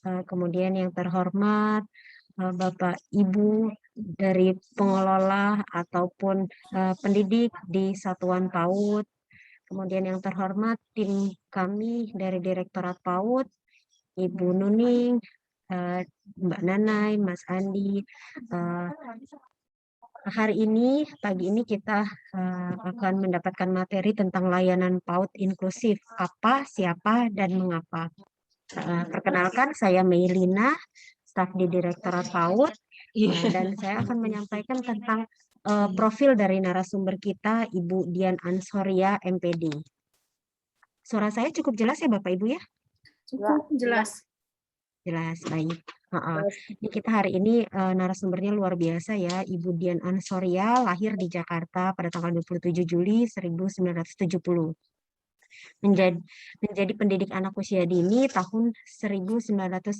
kemudian yang terhormat Bapak Ibu dari pengelola ataupun pendidik di Satuan PAUD, kemudian yang terhormat tim kami dari Direktorat PAUD, Ibu Nuning, Mbak Nanai, Mas Andi. Hari ini, pagi ini kita akan mendapatkan materi tentang layanan PAUD inklusif. Apa, siapa, dan mengapa. Perkenalkan, saya Meilina, staf di Direktorat PAUD, dan saya akan menyampaikan tentang profil dari narasumber kita, Ibu Dian Ansoria, MPD. Suara saya cukup jelas ya Bapak Ibu ya? Cukup jelas. Jelas, baik. Ini kita hari ini narasumbernya luar biasa ya, Ibu Dian Ansoria, lahir di Jakarta pada tanggal 27 Juli 1970. Menjadi pendidik anak usia dini tahun 1996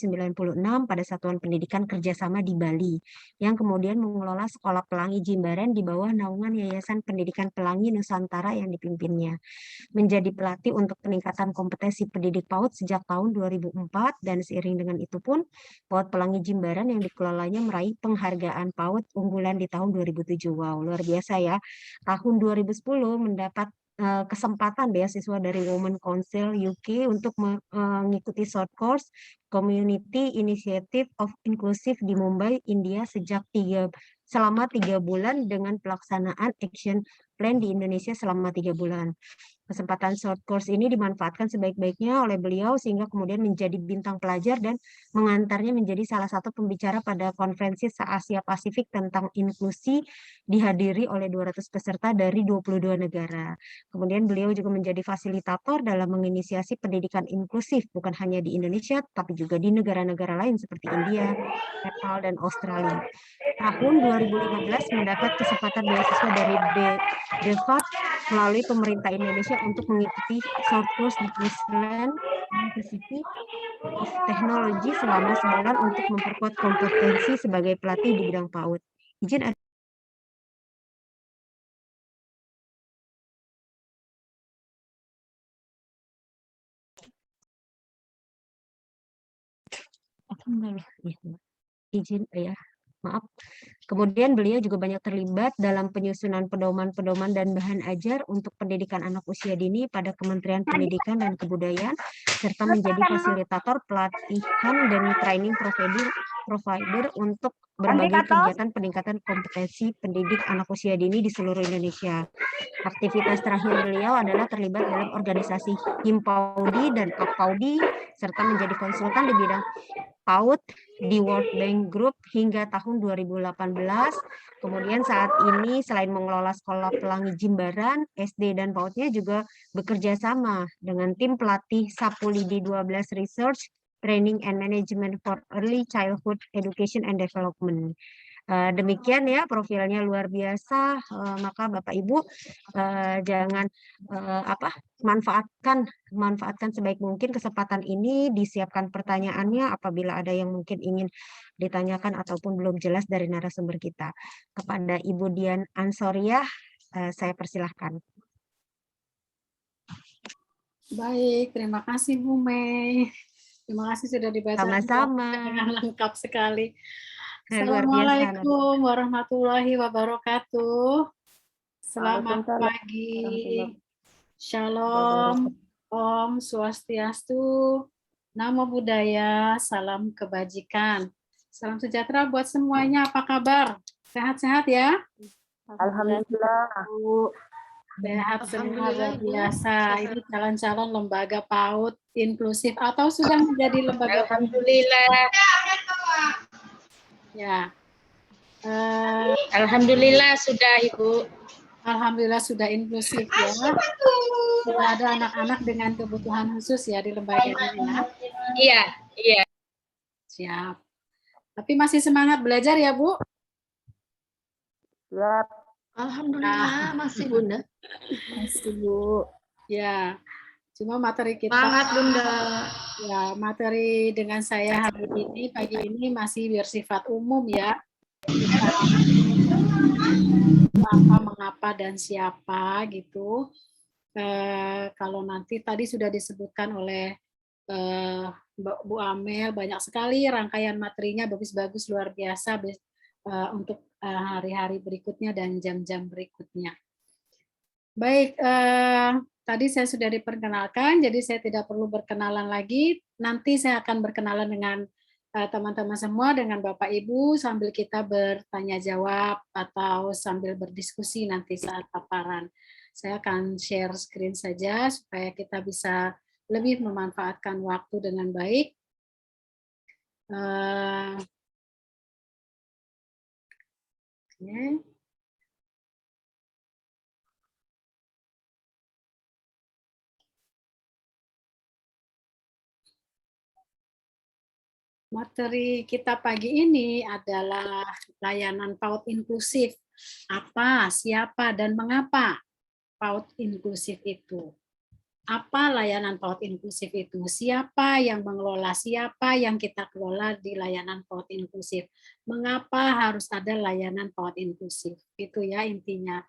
pada Satuan Pendidikan Kerjasama di Bali, yang kemudian mengelola Sekolah Pelangi Jimbaran di bawah naungan Yayasan Pendidikan Pelangi Nusantara yang dipimpinnya. Menjadi pelatih untuk peningkatan kompetensi pendidik PAUD sejak tahun 2004, dan seiring dengan itu pun PAUD Pelangi Jimbaran yang dikelolanya meraih penghargaan PAUD unggulan di tahun 2007. Wow, luar biasa ya. Tahun 2010 mendapat kesempatan beasiswa dari Women Council UK untuk mengikuti short course Community Initiative of Inclusive di Mumbai, India selama 3 bulan dengan pelaksanaan action plan di Indonesia selama 3 bulan. Kesempatan short course ini dimanfaatkan sebaik-baiknya oleh beliau sehingga kemudian menjadi bintang pelajar dan mengantarnya menjadi salah satu pembicara pada konferensi se-Asia Pasifik tentang inklusi dihadiri oleh 200 peserta dari 22 negara. Kemudian beliau juga menjadi fasilitator dalam menginisiasi pendidikan inklusif bukan hanya di Indonesia tapi juga di negara-negara lain seperti India, Nepal, dan Australia. Tahun 2015 mendapat kesempatan beasiswa dari DEVAT melalui pemerintah Indonesia untuk mengikuti short course di Queensland University of Technology selama sebulan untuk memperkuat kompetensi sebagai pelatih di bidang PAUD. Izin izin ya. Maaf. Kemudian beliau juga banyak terlibat dalam penyusunan pedoman-pedoman dan bahan ajar untuk pendidikan anak usia dini pada Kementerian Pendidikan dan Kebudayaan, serta menjadi fasilitator pelatihan dan training provider untuk berbagai kegiatan peningkatan kompetensi pendidik anak usia dini di seluruh Indonesia. Aktivitas terakhir beliau adalah terlibat dalam organisasi Himpaudi dan Apaudi, serta menjadi konsultan di bidang PAUD di World Bank Group hingga tahun 2018. Kemudian saat ini selain mengelola Sekolah Pelangi Jimbaran, SD dan PAUD-nya juga bekerja sama dengan tim pelatih Sapulidi 12 Research, Training and Management for Early Childhood Education and Development. Demikian ya, profilnya luar biasa. Maka Bapak Ibu jangan manfaatkan sebaik mungkin kesempatan ini, disiapkan pertanyaannya apabila ada yang mungkin ingin ditanyakan ataupun belum jelas dari narasumber kita. Kepada Ibu Dian Ansoria, saya persilahkan. Baik, terima kasih Bu Mei. Terima kasih sudah dibaca. Sama-sama. Dengan lengkap sekali. Luar biasa. Assalamualaikum warahmatullahi wabarakatuh. Selamat pagi. Shalom. Om Swastiastu. Namo Buddhaya. Salam kebajikan. Salam sejahtera buat semuanya. Apa kabar? Sehat-sehat ya? Alhamdulillah. Sehat semua, luar biasa. Ini calon-calon lembaga PAUD inklusif atau sudah menjadi lembaga. Alhamdulillah. Ya. Alhamdulillah sudah Ibu. Alhamdulillah sudah inklusif ya. Sudah ada anak-anak dengan kebutuhan khusus ya di lembaga ini ya. Iya, iya. Siap. Tapi masih semangat belajar ya Bu? Siap. Alhamdulillah masih Bunda. Masih Bu. Ya. Cuma materi kita. Semangat Bunda. Ya, materi dengan saya hari ini pagi ini masih bersifat umum ya. Apa, mengapa, dan siapa gitu. Kalau nanti tadi sudah disebutkan oleh Bu Amel, banyak sekali rangkaian materinya, bagus-bagus, luar biasa untuk hari-hari berikutnya dan jam-jam berikutnya. Baik, tadi saya sudah diperkenalkan, jadi saya tidak perlu berkenalan lagi. Nanti saya akan berkenalan dengan teman-teman semua, dengan Bapak Ibu, sambil kita bertanya jawab atau sambil berdiskusi nanti saat paparan. Saya akan share screen saja supaya kita bisa lebih memanfaatkan waktu dengan baik. Oke. Materi kita pagi ini adalah layanan PAUD inklusif. Apa, siapa, dan mengapa PAUD inklusif itu? Apa layanan PAUD inklusif itu? Siapa yang mengelola? Siapa yang kita kelola di layanan PAUD inklusif? Mengapa harus ada layanan PAUD inklusif? Itu ya intinya.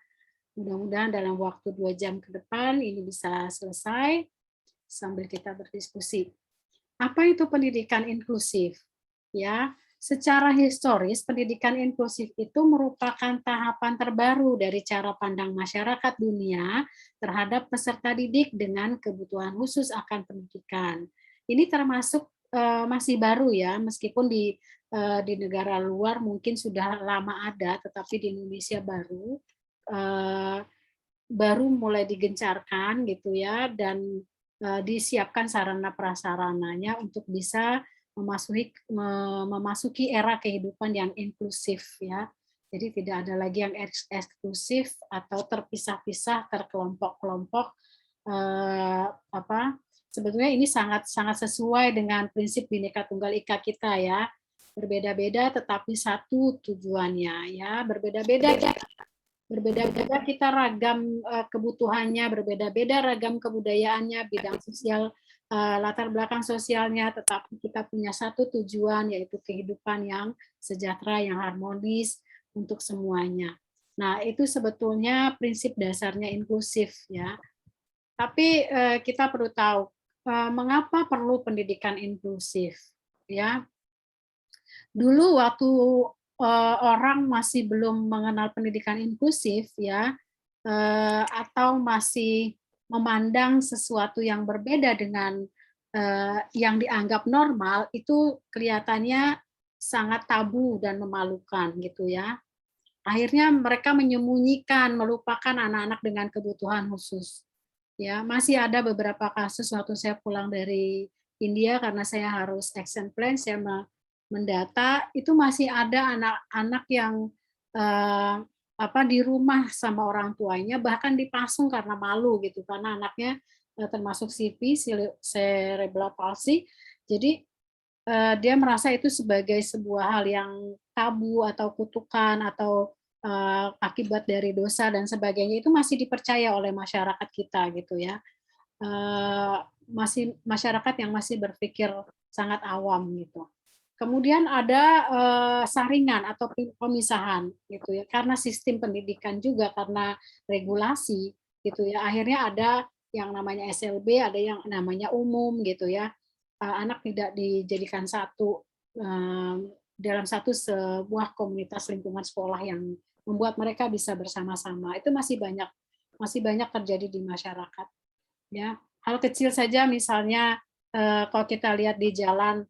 Mudah-mudahan dalam waktu 2 jam ke depan ini bisa selesai sambil kita berdiskusi. Apa itu pendidikan inklusif? Ya, secara historis pendidikan inklusif itu merupakan tahapan terbaru dari cara pandang masyarakat dunia terhadap peserta didik dengan kebutuhan khusus akan pendidikan. Ini termasuk masih baru ya, meskipun di negara luar mungkin sudah lama ada, tetapi di Indonesia baru mulai digencarkan gitu ya, dan disiapkan sarana prasarananya untuk bisa memasuki era kehidupan yang inklusif ya. Jadi tidak ada lagi yang eksklusif atau terpisah-pisah, terkelompok-kelompok. Sebetulnya ini sangat sesuai dengan prinsip Bhinneka Tunggal Ika kita ya. Berbeda-beda tetapi satu tujuannya ya. Berbeda-beda kita ragam kebutuhannya, berbeda-beda ragam kebudayaannya, bidang sosial, latar belakang sosialnya, tetapi kita punya satu tujuan, yaitu kehidupan yang sejahtera, yang harmonis untuk semuanya. Nah, itu sebetulnya prinsip dasarnya inklusif ya. Tapi kita perlu tahu mengapa perlu pendidikan inklusif ya. Dulu waktu orang masih belum mengenal pendidikan inklusif ya, atau masih memandang sesuatu yang berbeda dengan yang dianggap normal, itu kelihatannya sangat tabu dan memalukan gitu ya. Akhirnya mereka menyembunyikan, melupakan anak-anak dengan kebutuhan khusus. Ya, masih ada beberapa kasus waktu saya pulang dari India karena saya harus action plan, saya mendata, itu masih ada anak-anak yang di rumah sama orang tuanya, bahkan dipasung karena malu gitu, karena anaknya termasuk CV, cerebral palsy, jadi dia merasa itu sebagai sebuah hal yang tabu atau kutukan atau akibat dari dosa dan sebagainya, itu masih dipercaya oleh masyarakat kita gitu ya. Masih masyarakat yang masih berpikir sangat awam gitu. Kemudian ada saringan atau pemisahan gitu ya, karena sistem pendidikan juga, karena regulasi gitu ya. Akhirnya ada yang namanya SLB, ada yang namanya umum gitu ya. Anak tidak dijadikan satu dalam sebuah komunitas lingkungan sekolah yang membuat mereka bisa bersama-sama. Itu masih banyak terjadi di masyarakat. Ya, hal kecil saja misalnya kalau kita lihat di jalan,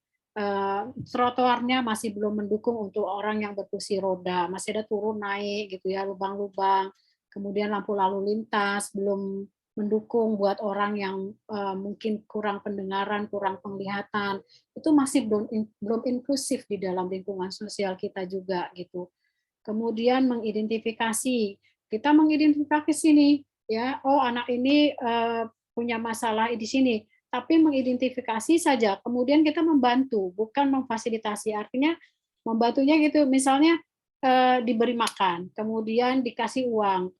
trotoarnya masih belum mendukung untuk orang yang berkursi roda, masih ada turun naik gitu ya, lubang-lubang. Kemudian lampu lalu lintas belum mendukung buat orang yang mungkin kurang pendengaran, kurang penglihatan. Itu masih belum inklusif di dalam lingkungan sosial kita juga gitu. Kemudian kita mengidentifikasi nih ya, oh anak ini punya masalah di sini, tapi mengidentifikasi saja, kemudian kita membantu, bukan memfasilitasi. Artinya membantunya gitu, misalnya diberi makan, kemudian dikasih uang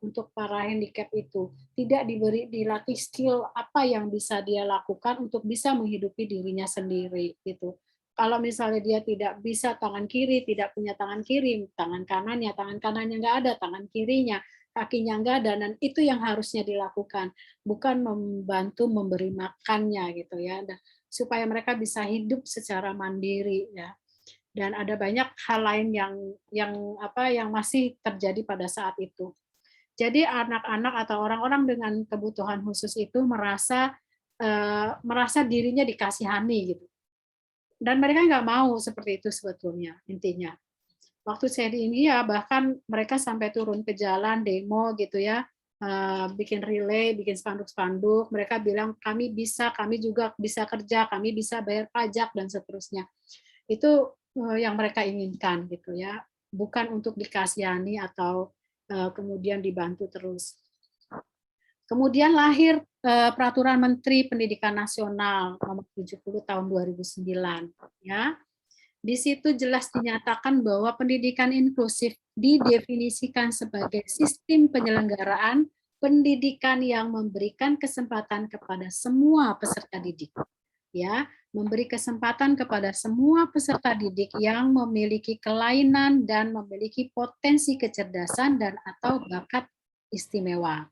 untuk para handicap itu, tidak dilatih skill apa yang bisa dia lakukan untuk bisa menghidupi dirinya sendiri gitu. Kalau misalnya dia tidak bisa tangan kiri, tidak punya tangan kiri, tangan kanannya nggak ada, tangan kirinya, kakinya nggak ada, dan itu yang harusnya dilakukan, bukan membantu memberi makannya gitu ya, supaya mereka bisa hidup secara mandiri ya. Dan ada banyak hal lain yang masih terjadi pada saat itu. Jadi anak-anak atau orang-orang dengan kebutuhan khusus itu merasa dirinya dikasihani gitu. Dan mereka nggak mau seperti itu sebetulnya intinya. Waktu saya di India bahkan mereka sampai turun ke jalan demo gitu ya, bikin relay, bikin spanduk-spanduk. Mereka bilang kami juga bisa kerja, kami bisa bayar pajak dan seterusnya. Itu yang mereka inginkan gitu ya, bukan untuk dikasihani atau kemudian dibantu terus. Kemudian lahir Peraturan Menteri Pendidikan Nasional Nomor 70 Tahun 2009 ya. Di situ jelas dinyatakan bahwa pendidikan inklusif didefinisikan sebagai sistem penyelenggaraan pendidikan yang memberikan kesempatan kepada semua peserta didik. Ya, memberi kesempatan kepada semua peserta didik yang memiliki kelainan dan memiliki potensi kecerdasan dan atau bakat istimewa.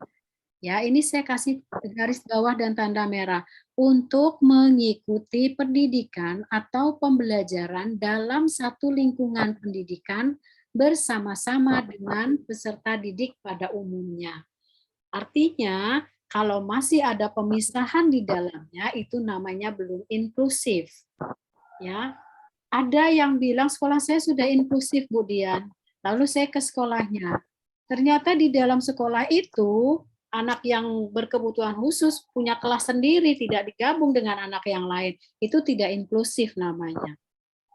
Ya, ini saya kasih garis bawah dan tanda merah untuk mengikuti pendidikan atau pembelajaran dalam satu lingkungan pendidikan bersama-sama dengan peserta didik pada umumnya. Artinya, kalau masih ada pemisahan di dalamnya, itu namanya belum inklusif. Ya, ada yang bilang sekolah saya sudah inklusif, Bu Dian. Lalu saya ke sekolahnya. Ternyata di dalam sekolah itu, anak yang berkebutuhan khusus punya kelas sendiri, tidak digabung dengan anak yang lain. Itu tidak inklusif namanya.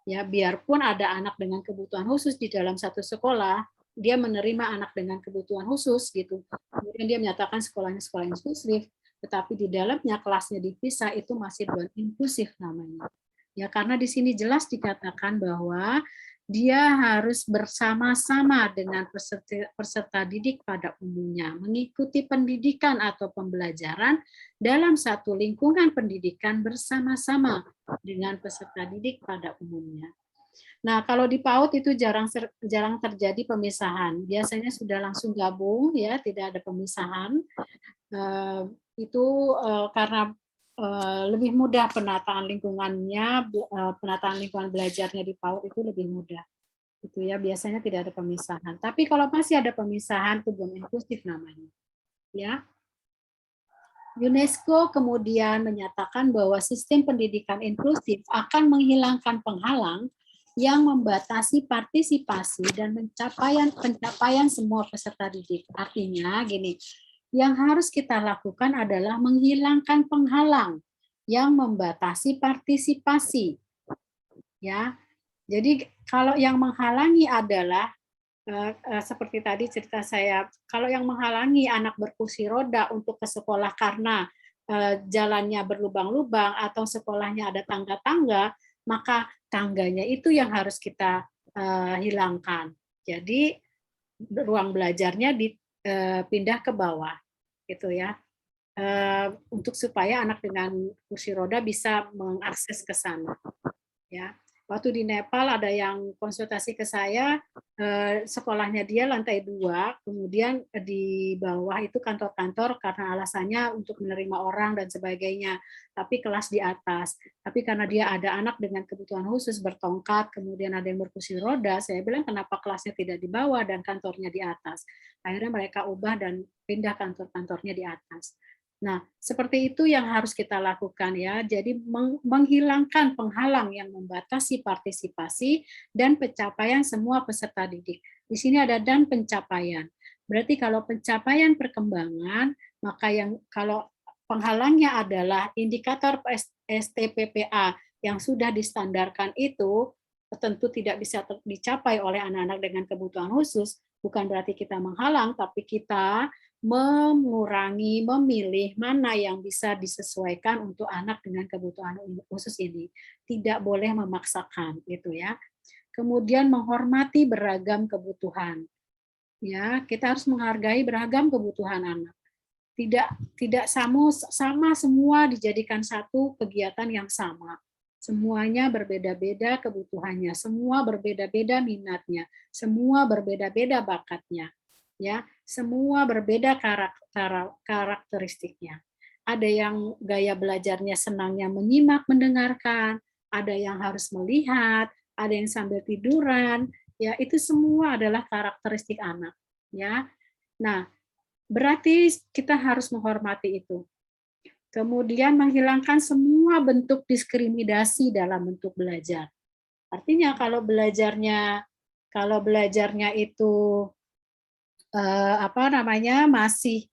Ya, biarpun ada anak dengan kebutuhan khusus di dalam satu sekolah, dia menerima anak dengan kebutuhan khusus gitu. Kemudian dia menyatakan sekolahnya sekolah inklusif, tetapi di dalamnya kelasnya dipisah, itu masih bukan inklusif namanya. Ya, karena di sini jelas dikatakan bahwa dia harus bersama-sama dengan peserta didik pada umumnya, mengikuti pendidikan atau pembelajaran dalam satu lingkungan pendidikan bersama-sama dengan peserta didik pada umumnya. Nah, kalau di PAUD itu jarang terjadi pemisahan. Biasanya sudah langsung gabung ya, tidak ada pemisahan. Itu karena lebih mudah penataan lingkungannya, penataan lingkungan belajarnya di PAUD itu lebih mudah. Itu ya, biasanya tidak ada pemisahan. Tapi kalau masih ada pemisahan itu belum inklusif namanya. Ya. UNESCO kemudian menyatakan bahwa sistem pendidikan inklusif akan menghilangkan penghalang yang membatasi partisipasi dan pencapaian semua peserta didik. Artinya gini, yang harus kita lakukan adalah menghilangkan penghalang yang membatasi partisipasi. Ya. Jadi kalau yang menghalangi adalah seperti tadi cerita saya, kalau yang menghalangi anak berkursi roda untuk ke sekolah karena jalannya berlubang-lubang atau sekolahnya ada tangga-tangga, maka tangganya itu yang harus kita hilangkan. Jadi ruang belajarnya dipindah ke bawah, gitu ya, untuk supaya anak dengan kursi roda bisa mengakses ke sana. Ya, waktu di Nepal ada yang konsultasi ke saya, sekolahnya dia lantai 2, kemudian di bawah itu kantor-kantor karena alasannya untuk menerima orang dan sebagainya, tapi kelas di atas. Tapi karena dia ada anak dengan kebutuhan khusus bertongkat, kemudian ada yang berkursi roda, saya bilang kenapa kelasnya tidak di bawah dan kantornya di atas. Akhirnya mereka ubah dan pindah kantor-kantornya di atas. Nah, seperti itu yang harus kita lakukan ya. Jadi menghilangkan penghalang yang membatasi partisipasi dan pencapaian semua peserta didik. Di sini ada dan pencapaian. Berarti kalau pencapaian perkembangan, maka kalau penghalangnya adalah indikator STPPA yang sudah distandarkan itu tentu tidak bisa dicapai oleh anak-anak dengan kebutuhan khusus, bukan berarti kita menghalang, tapi kita mengurangi, memilih mana yang bisa disesuaikan untuk anak dengan kebutuhan khusus ini. Tidak boleh memaksakan, gitu ya. Kemudian menghormati beragam kebutuhan. Ya, kita harus menghargai beragam kebutuhan anak. Tidak sama semua dijadikan satu kegiatan yang sama. Semuanya berbeda-beda kebutuhannya, semua berbeda-beda minatnya, semua berbeda-beda bakatnya. ya. Semua berbeda karakteristiknya. Ada yang gaya belajarnya senangnya menyimak, mendengarkan, ada yang harus melihat, ada yang sambil tiduran, ya itu semua adalah karakteristik anak, ya. Nah, berarti kita harus menghormati itu. Kemudian menghilangkan semua bentuk diskriminasi dalam bentuk belajar. Artinya kalau belajarnya itu masih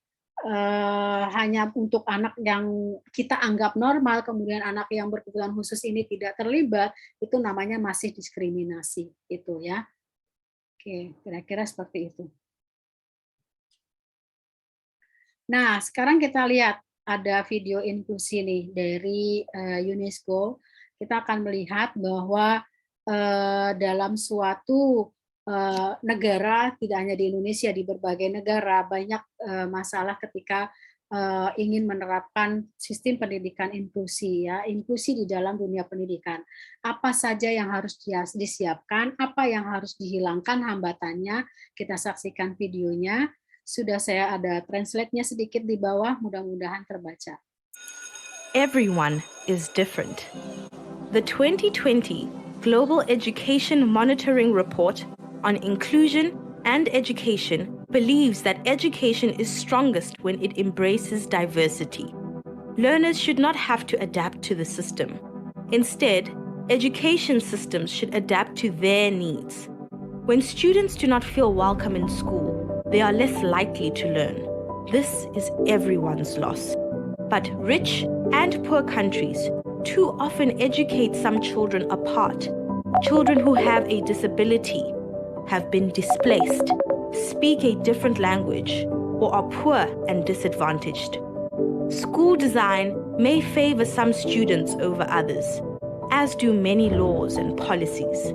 hanya untuk anak yang kita anggap normal, kemudian anak yang berkebutuhan khusus ini tidak terlibat, itu namanya masih diskriminasi, itu ya. Oke, kira-kira seperti itu. Nah, sekarang kita lihat ada video inklusi nih dari UNESCO. Kita akan melihat bahwa dalam suatu negara, tidak hanya di Indonesia, di berbagai negara banyak masalah ketika ingin menerapkan sistem pendidikan inklusi, ya, inklusi di dalam dunia pendidikan. Apa saja yang harus disiapkan, apa yang harus dihilangkan hambatannya, kita saksikan videonya. Sudah saya ada translate-nya sedikit di bawah, mudah-mudahan terbaca. Everyone is different. The 2020 Global Education Monitoring Report on Inclusion and Education believes that education is strongest when it embraces diversity. Learners should not have to adapt to the system. Instead, education systems should adapt to their needs. When students do not feel welcome in school, they are less likely to learn. This is everyone's loss. But rich and poor countries too often educate some children apart. Children who have a disability, have been displaced, speak a different language, or are poor and disadvantaged. School design may favor some students over others, as do many laws and policies.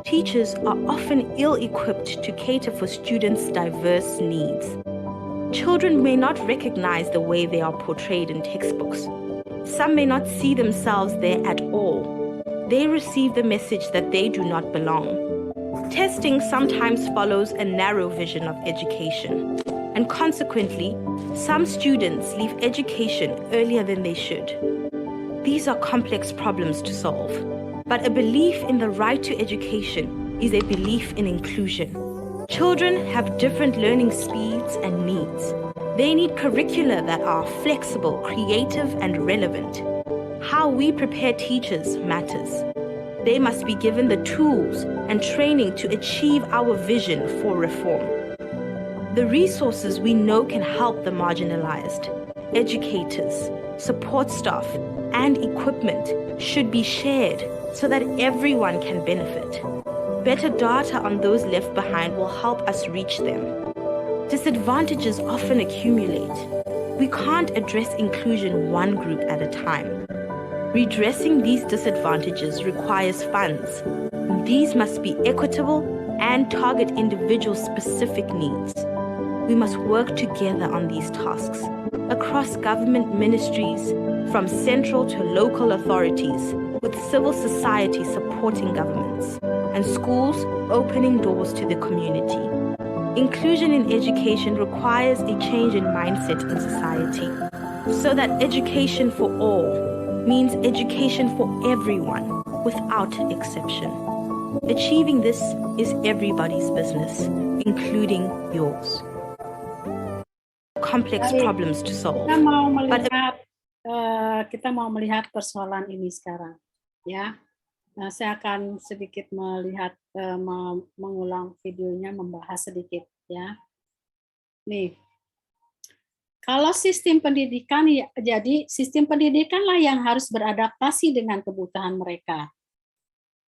Teachers are often ill-equipped to cater for students' diverse needs. Children may not recognize the way they are portrayed in textbooks. Some may not see themselves there at all. They receive the message that they do not belong. Testing sometimes follows a narrow vision of education, and consequently, some students leave education earlier than they should. These are complex problems to solve. But a belief in the right to education is a belief in inclusion. Children have different learning speeds and needs. They need curricula that are flexible, creative, and relevant. How we prepare teachers matters. They must be given the tools and training to achieve our vision for reform. The resources we know can help the marginalized, educators, support staff, and equipment should be shared so that everyone can benefit. Better data on those left behind will help us reach them. Disadvantages often accumulate. We can't address inclusion one group at a time. Redressing these disadvantages requires funds. These must be equitable and target individual-specific needs. We must work together on these tasks across government ministries, from central to local authorities, with civil society supporting governments, and schools opening doors to the community. Inclusion in education requires a change in mindset in society, so that education for all means education for everyone, without exception. Achieving this is everybody's business, including yours. Complex problems to solve. Kita mau melihat persoalan ini sekarang, ya. Nah, saya akan sedikit melihat, mengulang videonya, membahas sedikit, ya. Nih, kalau sistem pendidikan, ya, jadi sistem pendidikanlah yang harus beradaptasi dengan kebutuhan mereka.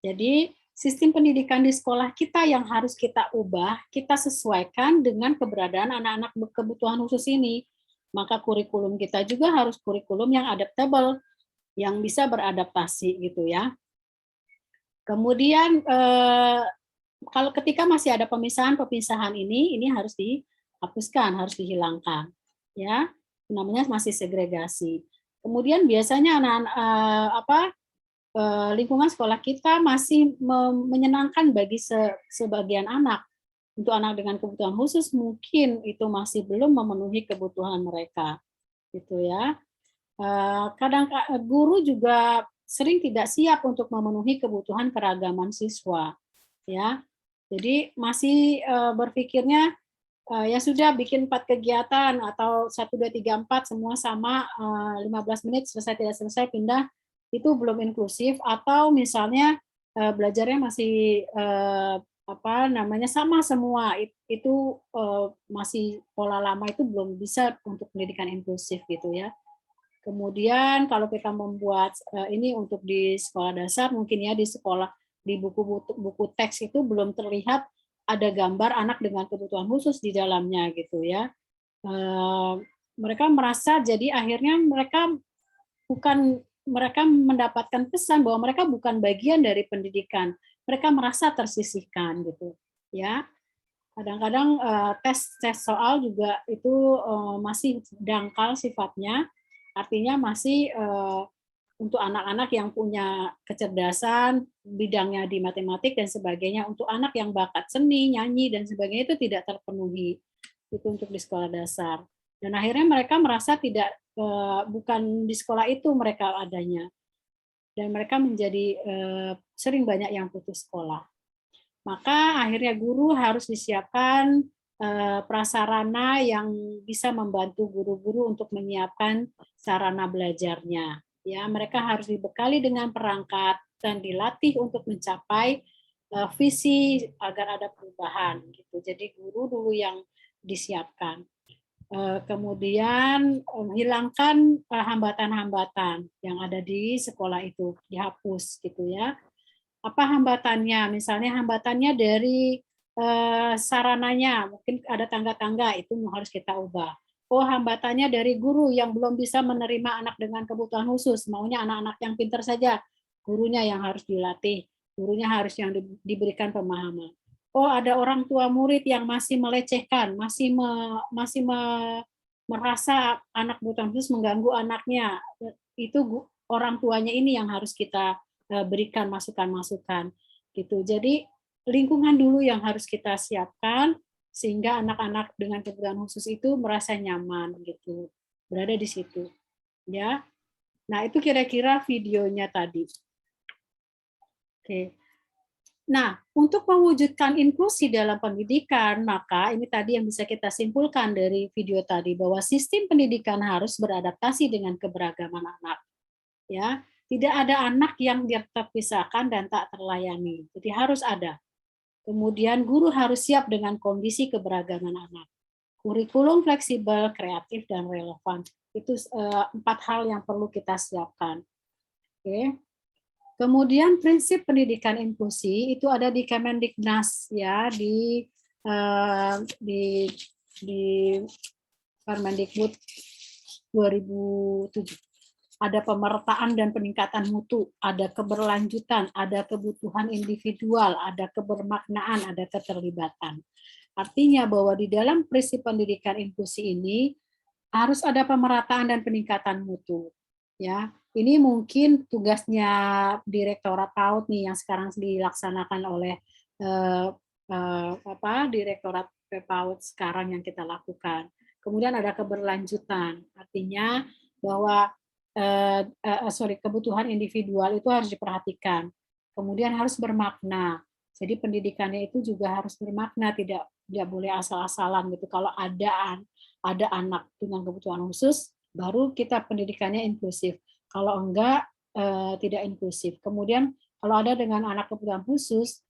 Jadi sistem pendidikan di sekolah kita yang harus kita ubah, kita sesuaikan dengan keberadaan anak-anak berkebutuhan khusus ini. Maka kurikulum kita juga harus kurikulum yang adaptable, yang bisa beradaptasi gitu ya. Kemudian kalau ketika masih ada pemisahan ini harus dihapuskan, harus dihilangkan, ya. Namanya masih segregasi. Kemudian biasanya lingkungan sekolah kita masih menyenangkan bagi sebagian anak. untuk anak dengan kebutuhan khusus mungkin itu masih belum memenuhi kebutuhan mereka, gitu ya. Kadang guru juga sering tidak siap untuk memenuhi kebutuhan keragaman siswa, ya. Jadi masih berpikirnya ya sudah bikin 4 kegiatan atau 1, 2, 3, 4 semua sama 15 menit selesai tidak selesai pindah, itu belum inklusif. Atau misalnya belajarnya masih sama semua, itu masih pola lama, itu belum bisa untuk pendidikan inklusif gitu ya. Kemudian kalau kita membuat ini untuk di sekolah dasar, mungkin ya di sekolah di buku teks itu belum terlihat ada gambar anak dengan kebutuhan khusus di dalamnya gitu ya. Mereka merasa jadi akhirnya mereka mendapatkan pesan bahwa mereka bukan bagian dari pendidikan. Mereka merasa tersisihkan gitu ya. Kadang-kadang tes soal juga itu masih dangkal sifatnya, artinya masih untuk anak-anak yang punya kecerdasan bidangnya di matematik dan sebagainya, untuk anak yang bakat seni, nyanyi dan sebagainya itu tidak terpenuhi. Itu untuk di sekolah dasar. Dan akhirnya mereka merasa bukan di sekolah itu mereka adanya. Dan mereka menjadi sering banyak yang putus sekolah. Maka akhirnya guru harus disiapkan prasarana yang bisa membantu guru-guru untuk menyiapkan sarana belajarnya. Ya, mereka harus dibekali dengan perangkat dan dilatih untuk mencapai visi agar ada perubahan gitu. Jadi guru dulu yang disiapkan. Kemudian hilangkan hambatan-hambatan yang ada di sekolah itu, dihapus gitu ya. Apa hambatannya? Misalnya hambatannya dari sarananya, mungkin ada tangga-tangga, itu harus kita ubah. Oh, hambatannya dari guru yang belum bisa menerima anak dengan kebutuhan khusus, maunya anak-anak yang pintar saja, gurunya yang harus dilatih, gurunya harus yang diberikan pemahaman. Oh, ada orang tua murid yang masih melecehkan, masih merasa anak kebutuhan khusus mengganggu anaknya, itu orang tuanya ini yang harus kita berikan masukan-masukan gitu. Jadi lingkungan dulu yang harus kita siapkan sehingga anak-anak dengan kebutuhan khusus itu merasa nyaman gitu, berada di situ ya. Nah, itu kira-kira videonya tadi. Oke. Nah, untuk mewujudkan inklusi dalam pendidikan, maka ini tadi yang bisa kita simpulkan dari video tadi, bahwa sistem pendidikan harus beradaptasi dengan keberagaman anak. Ya, tidak ada anak yang terpisahkan dan tak terlayani. Jadi harus ada. Kemudian guru harus siap dengan kondisi keberagaman anak. Kurikulum fleksibel, kreatif, dan relevan. Itu 4 hal yang perlu kita siapkan. Oke. Kemudian prinsip pendidikan inklusi itu ada di Kemendiknas ya, di Permendikbud 2007. Ada pemertaan dan peningkatan mutu, ada keberlanjutan, ada kebutuhan individual, ada kebermaknaan, ada keterlibatan. Artinya bahwa di dalam prinsip pendidikan inklusi ini harus ada pemerataan dan peningkatan mutu. Ya, ini mungkin tugasnya Direktorat PAUD nih yang sekarang dilaksanakan oleh Direktorat PAUD sekarang yang kita lakukan. Kemudian ada keberlanjutan, artinya bahwa kebutuhan individual itu harus diperhatikan. Kemudian harus bermakna. Jadi pendidikannya itu juga harus bermakna, tidak boleh asal-asalan gitu. Kalau ada anak dengan kebutuhan khusus, baru kita pendidikannya inklusif. Kalau enggak, tidak inklusif. Kemudian kalau ada dengan anak kebutuhan khusus,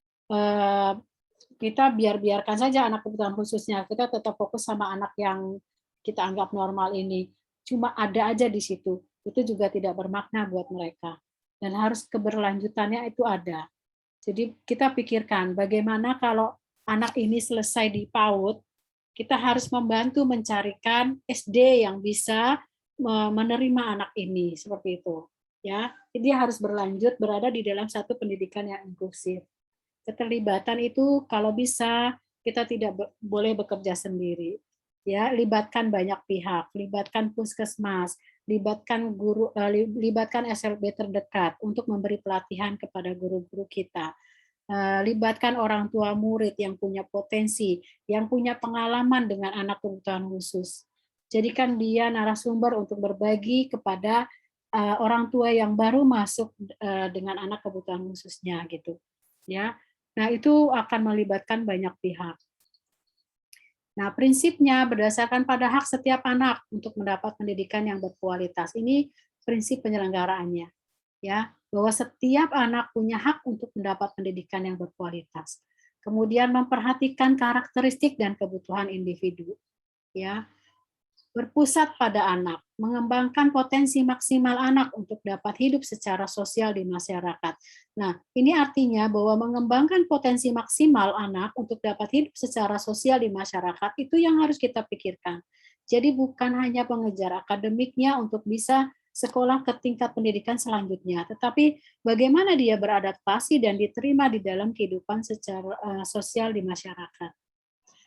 kita biarkan saja anak kebutuhan khususnya. Kita tetap fokus sama anak yang kita anggap normal ini. Cuma ada aja di situ. Itu juga tidak bermakna buat mereka. Dan harus keberlanjutannya itu ada. Jadi kita pikirkan bagaimana kalau anak ini selesai di PAUD, kita harus membantu mencarikan SD yang bisa menerima anak ini, seperti itu. Ya, dia harus berlanjut berada di dalam satu pendidikan yang inklusif. Keterlibatan itu kalau bisa kita tidak boleh bekerja sendiri. Ya, libatkan banyak pihak, libatkan puskesmas, libatkan guru, libatkan SLB terdekat untuk memberi pelatihan kepada guru-guru kita. libatkan orang tua murid yang punya potensi, yang punya pengalaman dengan anak kebutuhan khusus. Jadikan dia narasumber untuk berbagi kepada orang tua yang baru masuk dengan anak kebutuhan khususnya gitu. Ya. Nah, itu akan melibatkan banyak pihak. Nah, prinsipnya berdasarkan pada hak setiap anak untuk mendapat pendidikan yang berkualitas. Ini prinsip penyelenggaraannya, ya, bahwa setiap anak punya hak untuk mendapat pendidikan yang berkualitas. Kemudian memperhatikan karakteristik dan kebutuhan individu, ya. Berpusat pada anak, mengembangkan potensi maksimal anak untuk dapat hidup secara sosial di masyarakat. Nah, ini artinya bahwa mengembangkan potensi maksimal anak untuk dapat hidup secara sosial di masyarakat itu yang harus kita pikirkan. Jadi bukan hanya pengejar akademiknya untuk bisa sekolah ke tingkat pendidikan selanjutnya, tetapi bagaimana dia beradaptasi dan diterima di dalam kehidupan secara sosial di masyarakat.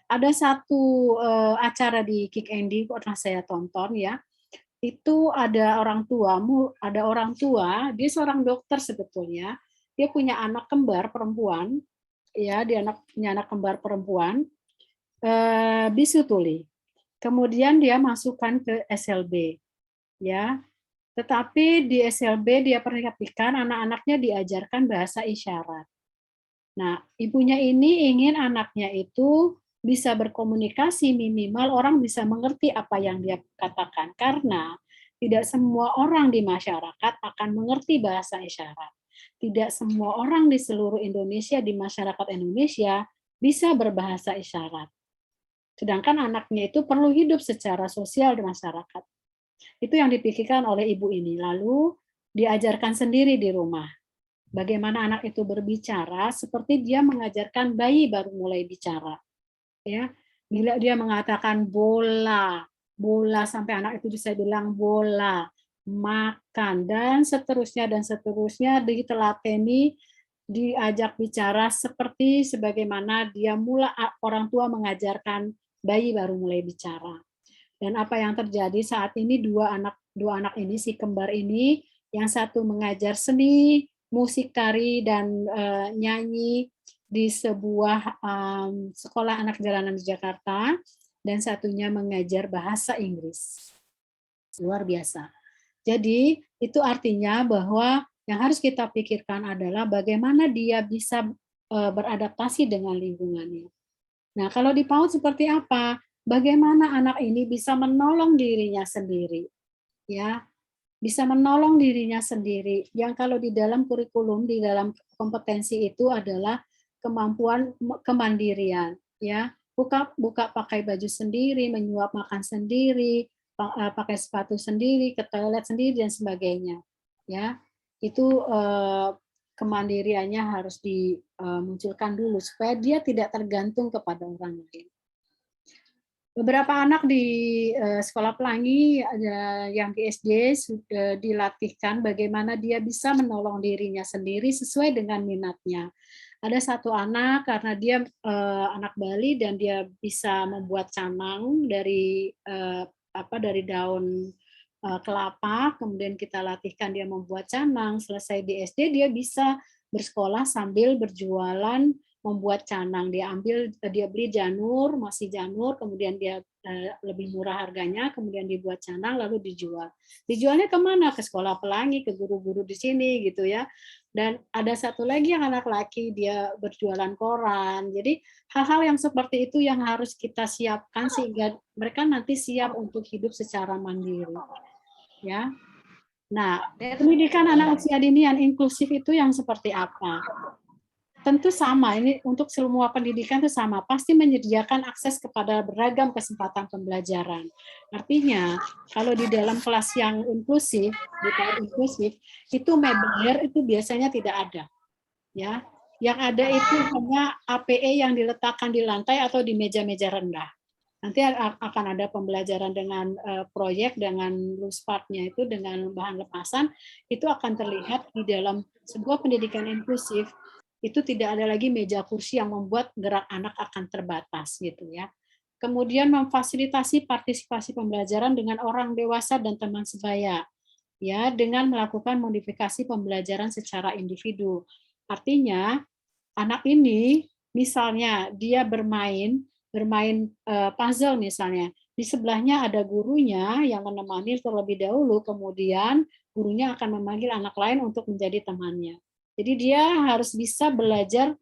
Ada satu acara di Kick Andy pernah saya tonton ya. Itu ada orang tua, dia seorang dokter sebetulnya. Dia punya anak kembar perempuan, ya, dia punya anak kembar perempuan, bisu tuli. Kemudian dia masukkan ke SLB, ya. Tetapi di SLB dia perhatikan anak-anaknya diajarkan bahasa isyarat. Nah, ibunya ini ingin anaknya itu bisa berkomunikasi, minimal orang bisa mengerti apa yang dia katakan, karena tidak semua orang di masyarakat akan mengerti bahasa isyarat. Tidak semua orang di seluruh Indonesia, di masyarakat Indonesia, bisa berbahasa isyarat. Sedangkan anaknya itu perlu hidup secara sosial di masyarakat. Itu yang dipikirkan oleh ibu ini. Lalu diajarkan sendiri di rumah. Bagaimana anak itu berbicara seperti dia mengajarkan bayi baru mulai bicara. Ya, bila dia mengatakan bola sampai anak itu bisa bilang bola, makan dan seterusnya ditelateni, diajak bicara seperti sebagaimana orang tua mengajarkan bayi baru mulai bicara. Dan apa yang terjadi saat ini dua anak ini, si kembar ini, yang satu mengajar seni, musik, tari dan nyanyi di sebuah sekolah anak jalanan di Jakarta, dan satunya mengajar bahasa Inggris. Luar biasa. Jadi itu artinya bahwa yang harus kita pikirkan adalah bagaimana dia bisa beradaptasi dengan lingkungannya. Nah, kalau di PAUD seperti apa? Bagaimana anak ini bisa menolong dirinya sendiri, ya, bisa menolong dirinya sendiri. Yang kalau di dalam kurikulum, di dalam kompetensi itu adalah kemampuan kemandirian, ya, buka pakai baju sendiri, menyuap makan sendiri, pakai sepatu sendiri, ke toilet sendiri dan sebagainya, ya. Itu kemandiriannya harus dimunculkan dulu supaya dia tidak tergantung kepada orang lain. Beberapa anak di sekolah pelangi yang di SD sudah dilatihkan bagaimana dia bisa menolong dirinya sendiri sesuai dengan minatnya. Ada satu anak karena dia anak Bali dan dia bisa membuat canang dari daun kelapa, kemudian kita latihkan dia membuat canang. Selesai di SD dia bisa bersekolah sambil berjualan membuat canang. Dia beli janur, masih janur, kemudian dia lebih murah harganya, kemudian dibuat canang lalu dijual. Dijualnya kemana? Ke sekolah pelangi, ke guru-guru di sini gitu ya. Dan ada satu lagi yang anak laki, dia berjualan koran. Jadi hal-hal yang seperti itu yang harus kita siapkan sehingga mereka nanti siap untuk hidup secara mandiri. Ya. Nah, pendidikan anak usia dini yang inklusif itu yang seperti apa? Tentu sama, ini untuk semua pendidikan itu sama, pasti menyediakan akses kepada beragam kesempatan pembelajaran. Artinya, kalau di dalam kelas yang inklusif, itu barrier itu biasanya tidak ada. Ya, yang ada itu hanya APE yang diletakkan di lantai atau di meja-meja rendah. Nanti akan ada pembelajaran dengan proyek, dengan loose part-nya itu, dengan bahan lepasan, itu akan terlihat di dalam sebuah pendidikan inklusif. Itu tidak ada lagi meja kursi yang membuat gerak anak akan terbatas gitu ya. Kemudian memfasilitasi partisipasi pembelajaran dengan orang dewasa dan teman sebaya, ya, dengan melakukan modifikasi pembelajaran secara individu. Artinya anak ini misalnya dia bermain puzzle misalnya, di sebelahnya ada gurunya yang menemani terlebih dahulu, kemudian gurunya akan memanggil anak lain untuk menjadi temannya. Jadi dia harus bisa belajar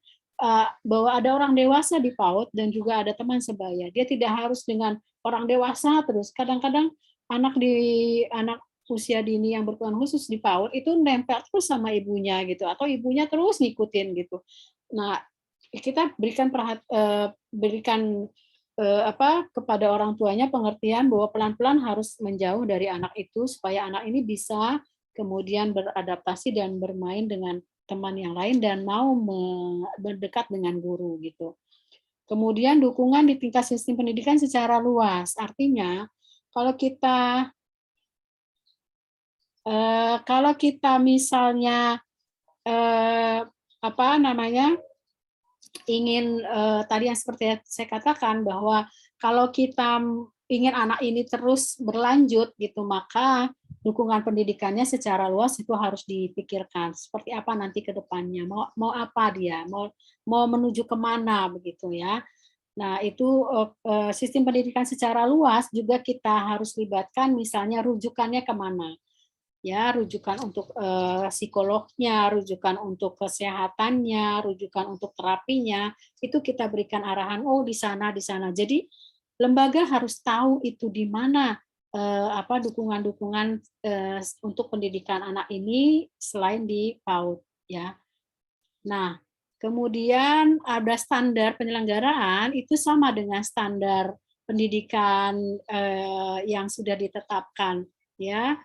bahwa ada orang dewasa di PAUD dan juga ada teman sebaya. Dia tidak harus dengan orang dewasa terus. Kadang-kadang anak usia dini yang berkebutuhan khusus di PAUD itu nempel terus sama ibunya gitu, atau ibunya terus ngikutin gitu. Nah, kita berikan kepada orang tuanya pengertian bahwa pelan-pelan harus menjauh dari anak itu supaya anak ini bisa kemudian beradaptasi dan bermain dengan teman yang lain dan mau berdekat dengan guru gitu. Kemudian dukungan di tingkat sistem pendidikan secara luas. Artinya kalau kita misalnya ingin tadi yang seperti saya katakan bahwa kalau kita ingin anak ini terus berlanjut gitu, maka dukungan pendidikannya secara luas itu harus dipikirkan seperti apa nanti ke depannya, mau apa dia, mau menuju kemana begitu ya. Nah itu sistem pendidikan secara luas juga kita harus libatkan, misalnya rujukannya kemana. Ya, rujukan untuk psikolognya, rujukan untuk kesehatannya, rujukan untuk terapinya, itu kita berikan arahan, oh di sana. Jadi lembaga harus tahu itu di mana dukungan-dukungan untuk pendidikan anak ini selain di PAUD ya. Nah, kemudian ada standar penyelenggaraan itu sama dengan standar pendidikan yang sudah ditetapkan ya.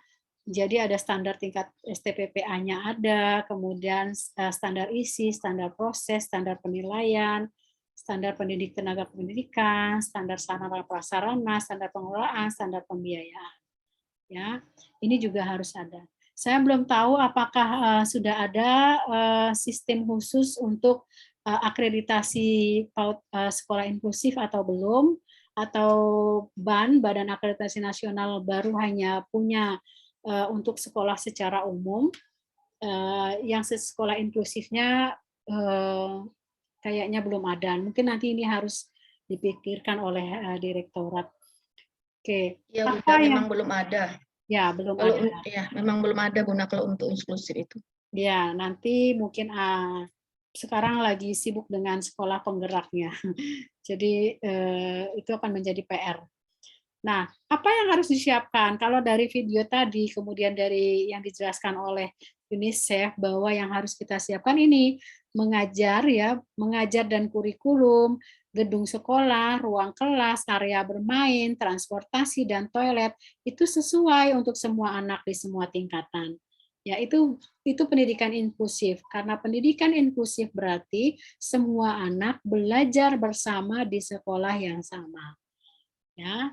Jadi ada standar tingkat STPPA-nya ada, kemudian standar isi, standar proses, standar penilaian, standar pendidik tenaga pendidikan, standar sarana prasarana, standar pengelolaan, standar pembiayaan. Ya, ini juga harus ada. Saya belum tahu apakah sudah ada sistem khusus untuk akreditasi PAUD sekolah inklusif atau belum, atau BAN, Badan Akreditasi Nasional baru hanya punya untuk sekolah secara umum, yang sekolah inklusifnya kayaknya belum ada. Mungkin nanti ini harus dipikirkan oleh direktorat. Oke. Ya, memang belum ada. Ya, belum ada. Ya, memang belum ada Bunda kalau untuk inklusif itu. Ya, nanti mungkin sekarang lagi sibuk dengan sekolah penggeraknya. Jadi itu akan menjadi PR. Nah, apa yang harus disiapkan? Kalau dari video tadi, kemudian dari yang dijelaskan oleh UNICEF bahwa yang harus kita siapkan ini mengajar dan kurikulum, gedung sekolah, ruang kelas, area bermain, transportasi dan toilet itu sesuai untuk semua anak di semua tingkatan. Ya, itu pendidikan inklusif. Karena pendidikan inklusif berarti semua anak belajar bersama di sekolah yang sama. Ya.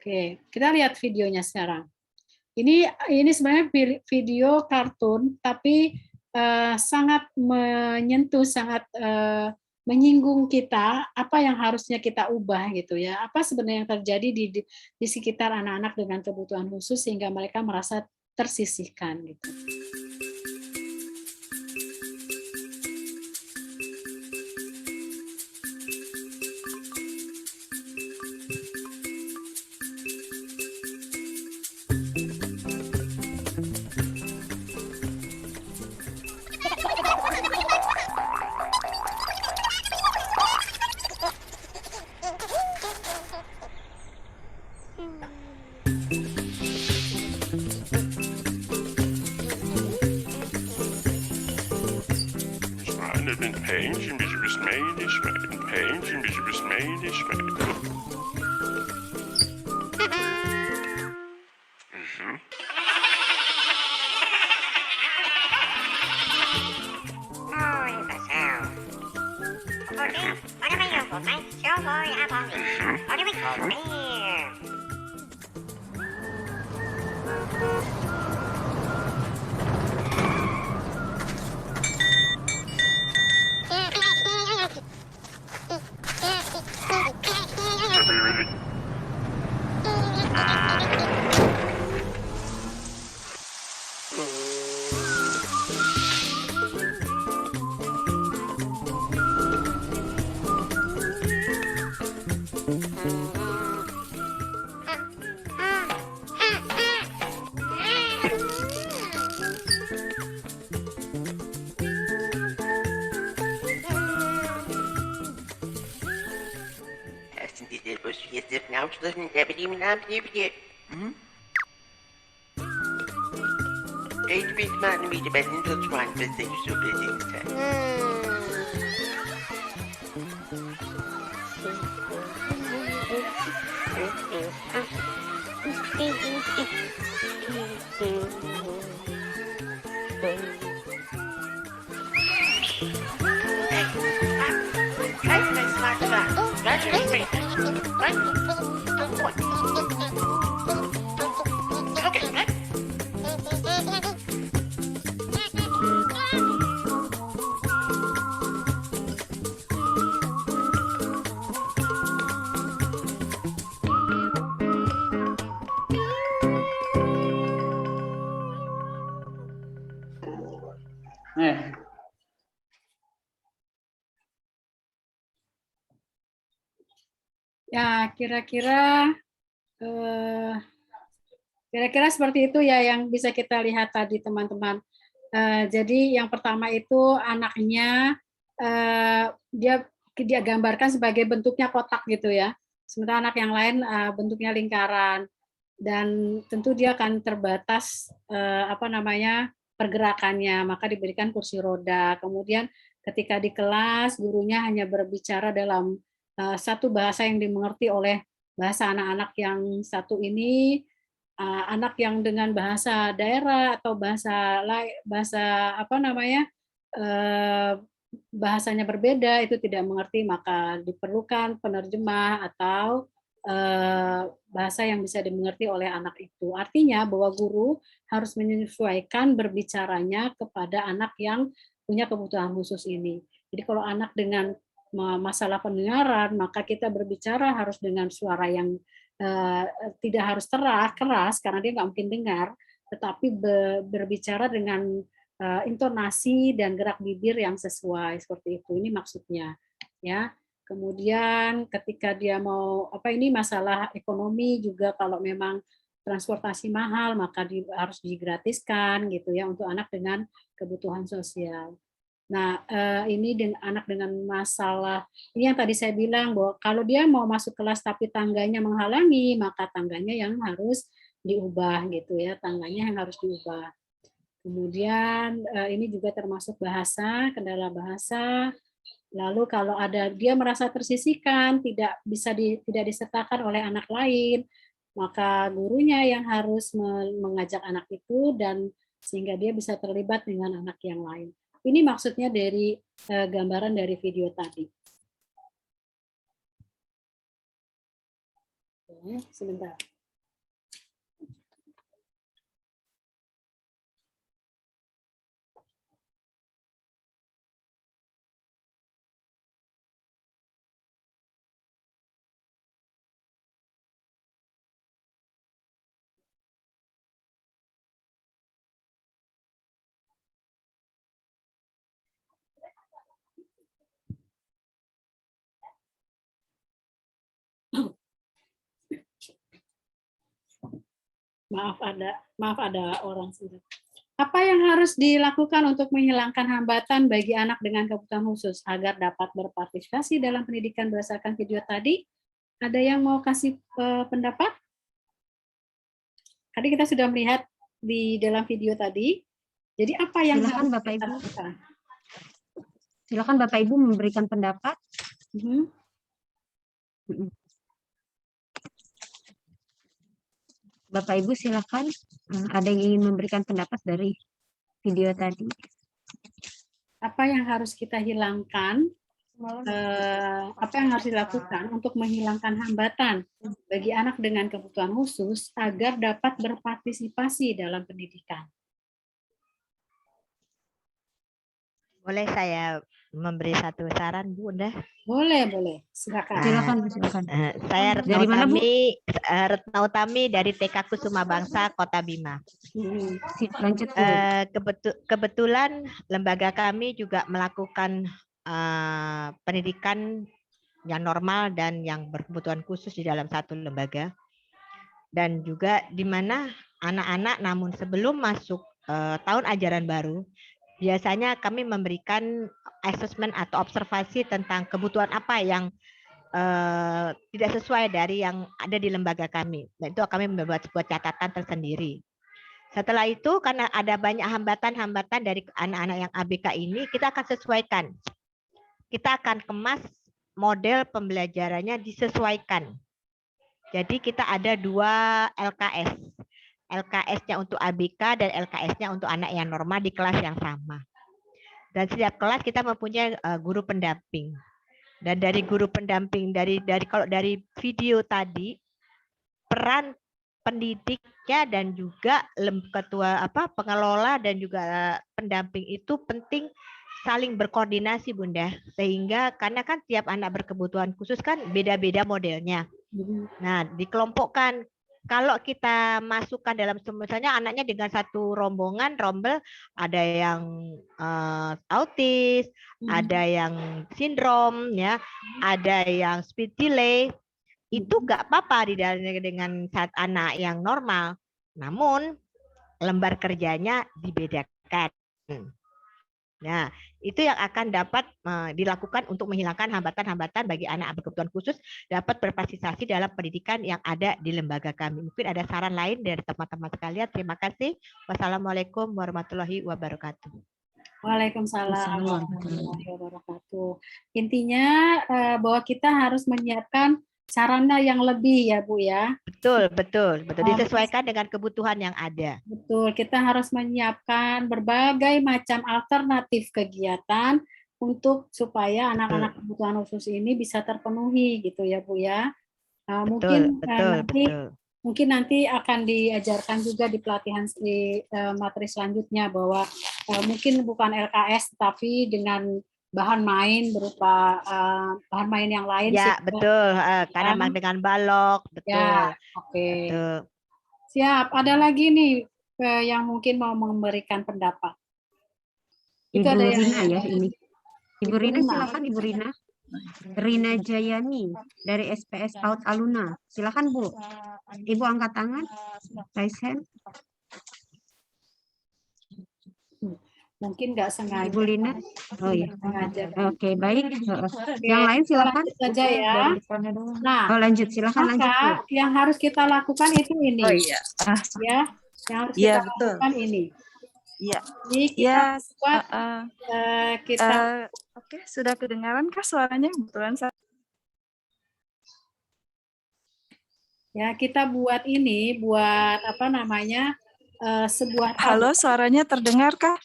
Oke, kita lihat videonya sekarang. Ini sebenarnya video kartun, tapi sangat menyentuh, sangat menyinggung kita. Apa yang harusnya kita ubah gitu ya? Apa sebenarnya yang terjadi di sekitar anak-anak dengan kebutuhan khusus sehingga mereka merasa tersisihkan gitu. Sophia Sifnauslan Ebedimnam Yibit. Eğitim manimi de benim tutman bize sübledimse. Ya, kira-kira seperti itu ya yang bisa kita lihat tadi teman-teman. Jadi yang pertama itu anaknya dia gambarkan sebagai bentuknya kotak gitu ya. Sementara anak yang lain bentuknya lingkaran dan tentu dia akan terbatas pergerakannya, maka diberikan kursi roda. Kemudian ketika di kelas gurunya hanya berbicara dalam satu bahasa yang dimengerti oleh bahasa anak-anak yang satu ini, anak yang dengan bahasa daerah atau bahasanya berbeda itu tidak mengerti, maka diperlukan penerjemah atau bahasa yang bisa dimengerti oleh anak itu. Artinya bahwa guru harus menyesuaikan berbicaranya kepada anak yang punya kebutuhan khusus ini. Jadi kalau anak dengan masalah pendengaran, maka kita berbicara harus dengan suara yang tidak harus keras karena dia nggak mungkin dengar, tetapi berbicara dengan intonasi dan gerak bibir yang sesuai seperti itu. Ini maksudnya, ya. Kemudian ketika dia mau masalah ekonomi juga, kalau memang transportasi mahal maka harus digratiskan gitu ya untuk anak dengan kebutuhan sosial. Nah, ini anak dengan masalah, ini yang tadi saya bilang bahwa kalau dia mau masuk kelas tapi tangganya menghalangi, maka tangganya yang harus diubah gitu ya, tangganya yang harus diubah. Kemudian ini juga termasuk bahasa, kendala bahasa. Lalu kalau dia merasa tersisihkan, tidak disertakan oleh anak lain, maka gurunya yang harus mengajak anak itu dan sehingga dia bisa terlibat dengan anak yang lain. Ini maksudnya dari gambaran dari video tadi. Oke, sebentar. Maaf ada orang sini. Apa yang harus dilakukan untuk menghilangkan hambatan bagi anak dengan kebutuhan khusus agar dapat berpartisipasi dalam pendidikan berdasarkan video tadi? Ada yang mau kasih pendapat? Tadi kita sudah melihat di dalam video tadi. Jadi apa yang silakan harus Bapak kita Ibu. lakukan? Silakan Bapak Ibu memberikan pendapat. Bapak Ibu silakan, ada yang ingin memberikan pendapat dari video tadi. Apa yang harus kita hilangkan, apa yang harus dilakukan untuk menghilangkan hambatan bagi anak dengan kebutuhan khusus agar dapat berpartisipasi dalam pendidikan? Boleh saya memberi satu saran, Bu? Boleh. Silakan. Silakan. Saya Dari mana, Bu? Retna Utami dari TK Kusuma Bangsa, Kota Bima. Lanjut, Bu. Kebetulan lembaga kami juga melakukan pendidikan yang normal dan yang berkebutuhan khusus di dalam satu lembaga. Dan juga di mana anak-anak namun sebelum masuk tahun ajaran baru, biasanya kami memberikan asesmen atau observasi tentang kebutuhan apa yang tidak sesuai dari yang ada di lembaga kami. Dan itu kami membuat sebuah catatan tersendiri. Setelah itu, karena ada banyak hambatan-hambatan dari anak-anak yang ABK ini, kita akan sesuaikan. Kita akan kemas model pembelajarannya disesuaikan. Jadi kita ada 2 LKS. LKS-nya untuk ABK dan LKS-nya untuk anak yang normal di kelas yang sama. Dan setiap kelas kita mempunyai guru pendamping. Dan dari guru pendamping, kalau dari video tadi, peran pendidiknya dan juga ketua pengelola dan juga pendamping itu penting saling berkoordinasi, Bunda, sehingga karena kan tiap anak berkebutuhan khusus kan beda-beda modelnya. Nah, dikelompokkan. Kalau kita masukkan dalam misalnya anaknya dengan satu rombel, ada yang autis, ada yang sindrom, ya, ada yang speech delay. Itu nggak apa-apa di dalamnya dengan saat anak yang normal. Namun lembar kerjanya dibedakan. Nah, itu yang akan dapat dilakukan untuk menghilangkan hambatan-hambatan bagi anak berkebutuhan khusus dapat berpartisipasi dalam pendidikan yang ada di lembaga kami. Mungkin ada saran lain dari teman-teman sekalian. Terima kasih. Wassalamualaikum warahmatullahi wabarakatuh. Waalaikumsalam warahmatullahi wabarakatuh. Intinya bahwa kita harus menyiapkan sarana yang lebih ya Bu ya. Betul. Disesuaikan dengan kebutuhan yang ada. Betul, kita harus menyiapkan berbagai macam alternatif kegiatan untuk supaya anak-anak kebutuhan khusus ini bisa terpenuhi gitu ya Bu ya. Mungkin nanti akan diajarkan juga di pelatihan di materi selanjutnya bahwa mungkin bukan LKS tapi dengan bahan main berupa bahan main yang lain. Ya, betul. Karena dengan balok, betul. Ya, oke. Betul. Siap. Ada lagi nih yang mungkin mau memberikan pendapat. Ibu Rina ya ini. Ibu Rina silakan Ibu Rina. Rina Jayani dari SPS PAUD Aluna. Silakan Bu. Ibu angkat tangan. Raise hand. Mungkin nggak sengaja. Ibu Lina. Oh iya. Oke, baik. Oke, Yang lain silakan. Saja ya. Nah, lanjut silakan lanjut. Yang harus kita lakukan itu ini. Oh iya. Ya, yang harus kita lakukan ini. Iya. Jadi kita buat kita. Oke, sudah kedengaran kah suaranya? Kebetulan saya. Ya, kita buat ini, buat apa namanya? Sebuah. Halo, suaranya terdengar kah?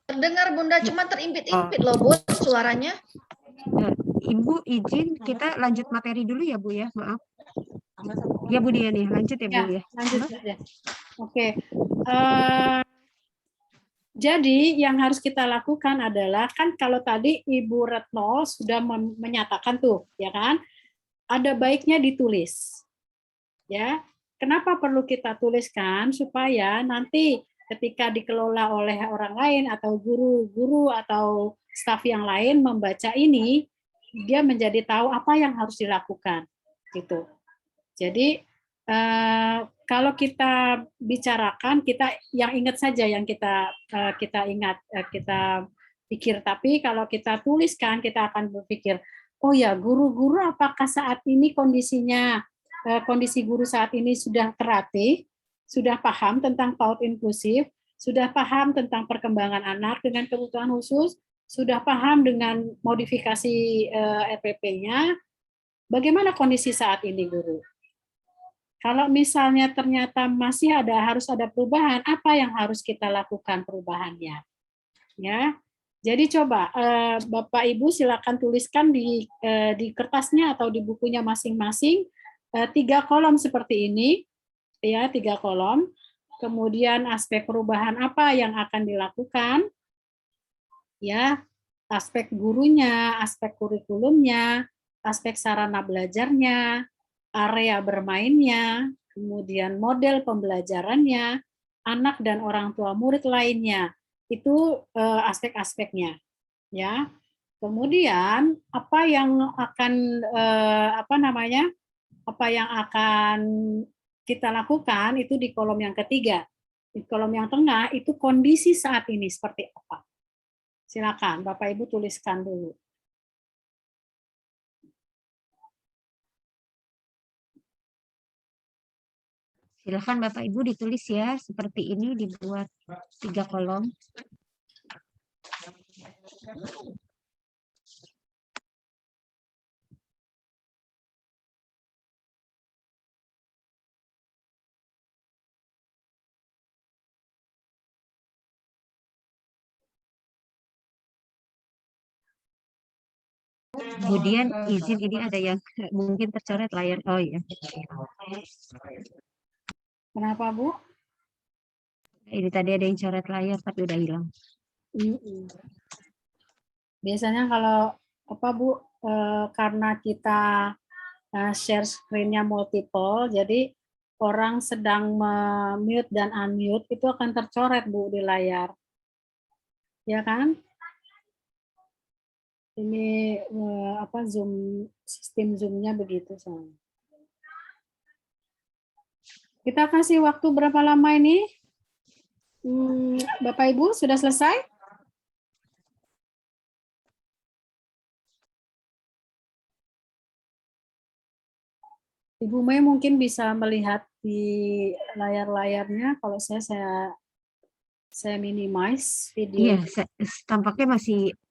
Terdengar Bunda, cuma terimpit-impit loh Bu suaranya. Ibu izin kita lanjut materi dulu ya Bu ya, maaf. Ya Bu Diani, lanjut ya Bu ya. Lanjut saja. Oke. Jadi yang harus kita lakukan adalah kan kalau tadi Ibu Retno sudah menyatakan tuh, ya kan? Ada baiknya ditulis. Ya. Kenapa perlu kita tuliskan? Supaya nanti ketika dikelola oleh orang lain atau guru-guru atau staf yang lain membaca ini, dia menjadi tahu apa yang harus dilakukan, gitu. Jadi kalau kita bicarakan, kita yang ingat saja yang kita ingat, kita pikir. Tapi kalau kita tuliskan, kita akan berpikir, oh ya, guru-guru apakah saat ini kondisi guru saat ini sudah terlatih, sudah paham tentang PAUD inklusif, sudah paham tentang perkembangan anak dengan kebutuhan khusus, sudah paham dengan modifikasi RPP-nya. Bagaimana kondisi saat ini, guru? Kalau misalnya ternyata masih harus ada perubahan, apa yang harus kita lakukan perubahannya? Ya, jadi coba Bapak Ibu silakan tuliskan di kertasnya atau di bukunya masing-masing 3 kolom seperti ini. Ya, 3 kolom. Kemudian aspek perubahan apa yang akan dilakukan? Ya, aspek gurunya, aspek kurikulumnya, aspek sarana belajarnya, area bermainnya, kemudian model pembelajarannya, anak dan orang tua murid lainnya. Itu aspek-aspeknya. Ya. Kemudian apa yang akan apa yang akan kita lakukan itu di kolom yang ketiga. Di kolom yang tengah itu kondisi saat ini seperti apa. Silakan Bapak Ibu tuliskan dulu. Silakan Bapak Ibu ditulis ya, seperti ini dibuat 3 kolom. Kemudian izin ini ada yang mungkin tercoret layar. Oh ya. Kenapa, Bu? Ini tadi ada yang coret layar tapi udah hilang. Biasanya kalau apa Bu, karena kita share screen-nya multiple, jadi orang sedang mute dan unmute itu akan tercoret Bu di layar. Ya kan? Ini apa Zoom, sistem Zoom-nya begitu soalnya. Kita kasih waktu berapa lama ini? Bapak Ibu sudah selesai? Ibu Mei mungkin bisa melihat di layar-layarnya. Kalau saya minimize video. Iya, tampaknya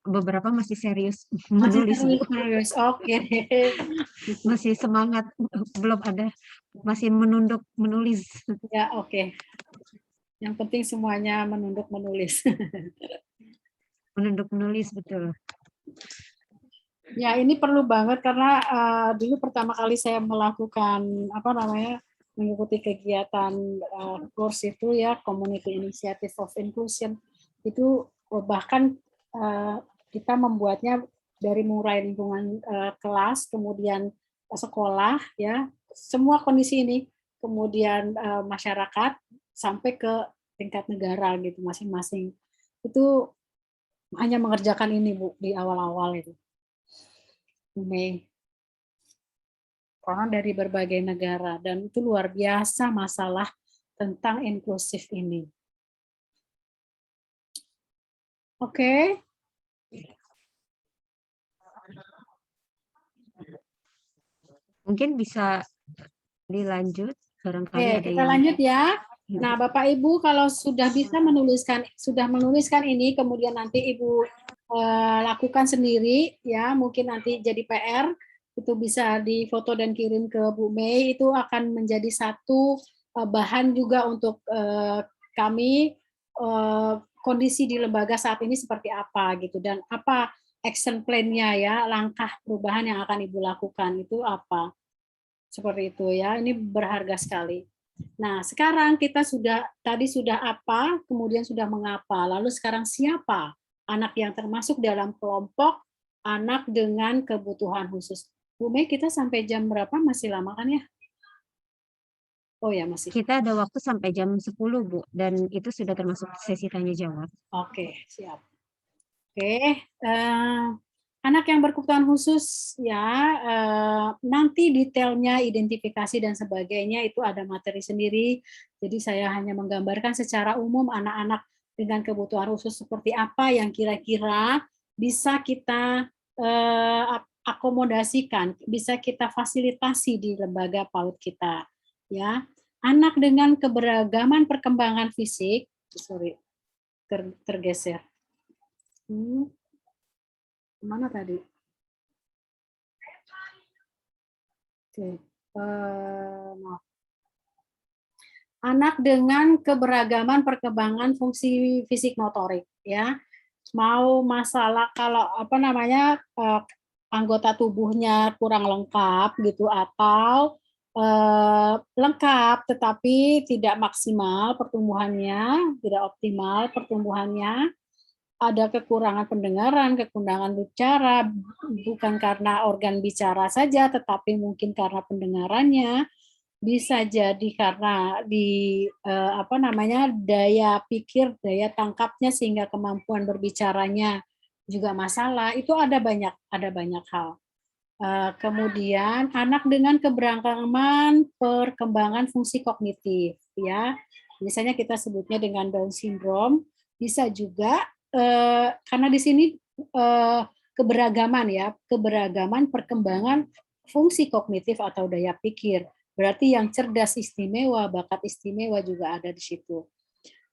beberapa masih serius Masih menulis. serius. Oke. Masih semangat, belum ada, masih menunduk menulis. Ya, oke. Yang penting semuanya menunduk menulis. Menunduk menulis, betul. Ya, ini perlu banget karena dulu pertama kali saya melakukan mengikuti kegiatan course itu ya, Community Initiative of Inclusion itu bahkan kita membuatnya dari mulai lingkungan kelas, kemudian sekolah ya, semua kondisi ini, kemudian masyarakat sampai ke tingkat negara gitu masing-masing. Itu hanya mengerjakan ini Bu di awal-awal itu. Mei. Karena dari berbagai negara dan itu luar biasa masalah tentang inklusif ini. Oke. Mungkin bisa dilanjut, barangkali Oke, ada kita yang... lanjut ya. Nah, Bapak Ibu kalau sudah bisa menuliskan ini, kemudian nanti Ibu lakukan sendiri ya, mungkin nanti jadi PR itu bisa difoto dan kirim ke Bu Mei, itu akan menjadi satu bahan juga untuk kami kondisi di lembaga saat ini seperti apa gitu, dan apa action plan-nya ya, langkah perubahan yang akan Ibu lakukan itu apa, seperti itu ya. Ini berharga sekali. Nah, sekarang kita tadi sudah apa, kemudian sudah mengapa, lalu sekarang siapa anak yang termasuk dalam kelompok anak dengan kebutuhan khusus. Bu Mei, kita sampai jam berapa? Masih lama kan ya? Oh ya, masih. Kita ada waktu sampai jam 10, Bu, dan itu sudah termasuk sesi tanya jawab. Oke, siap. Oke, anak yang berkebutuhan khusus ya, nanti detailnya, identifikasi dan sebagainya itu ada materi sendiri. Jadi saya hanya menggambarkan secara umum anak-anak dengan kebutuhan khusus seperti apa yang kira-kira bisa kita akomodasikan, bisa kita fasilitasi di lembaga PAUD kita. Ya, anak dengan keberagaman perkembangan fisik, tergeser. Mana tadi? Oke, maaf. Anak dengan keberagaman perkembangan fungsi fisik motorik ya. Mau masalah kalau anggota tubuhnya kurang lengkap gitu, atau lengkap tetapi tidak maksimal pertumbuhannya, tidak optimal pertumbuhannya, ada kekurangan pendengaran, kekurangan bicara, bukan karena organ bicara saja, tetapi mungkin karena pendengarannya, bisa jadi karena daya pikir, daya tangkapnya sehingga kemampuan berbicaranya juga masalah. Itu ada banyak hal. Kemudian anak dengan keberagaman perkembangan fungsi kognitif ya, biasanya kita sebutnya dengan Down syndrome, bisa juga karena di sini keberagaman perkembangan fungsi kognitif atau daya pikir. Berarti yang cerdas istimewa, bakat istimewa juga ada di situ.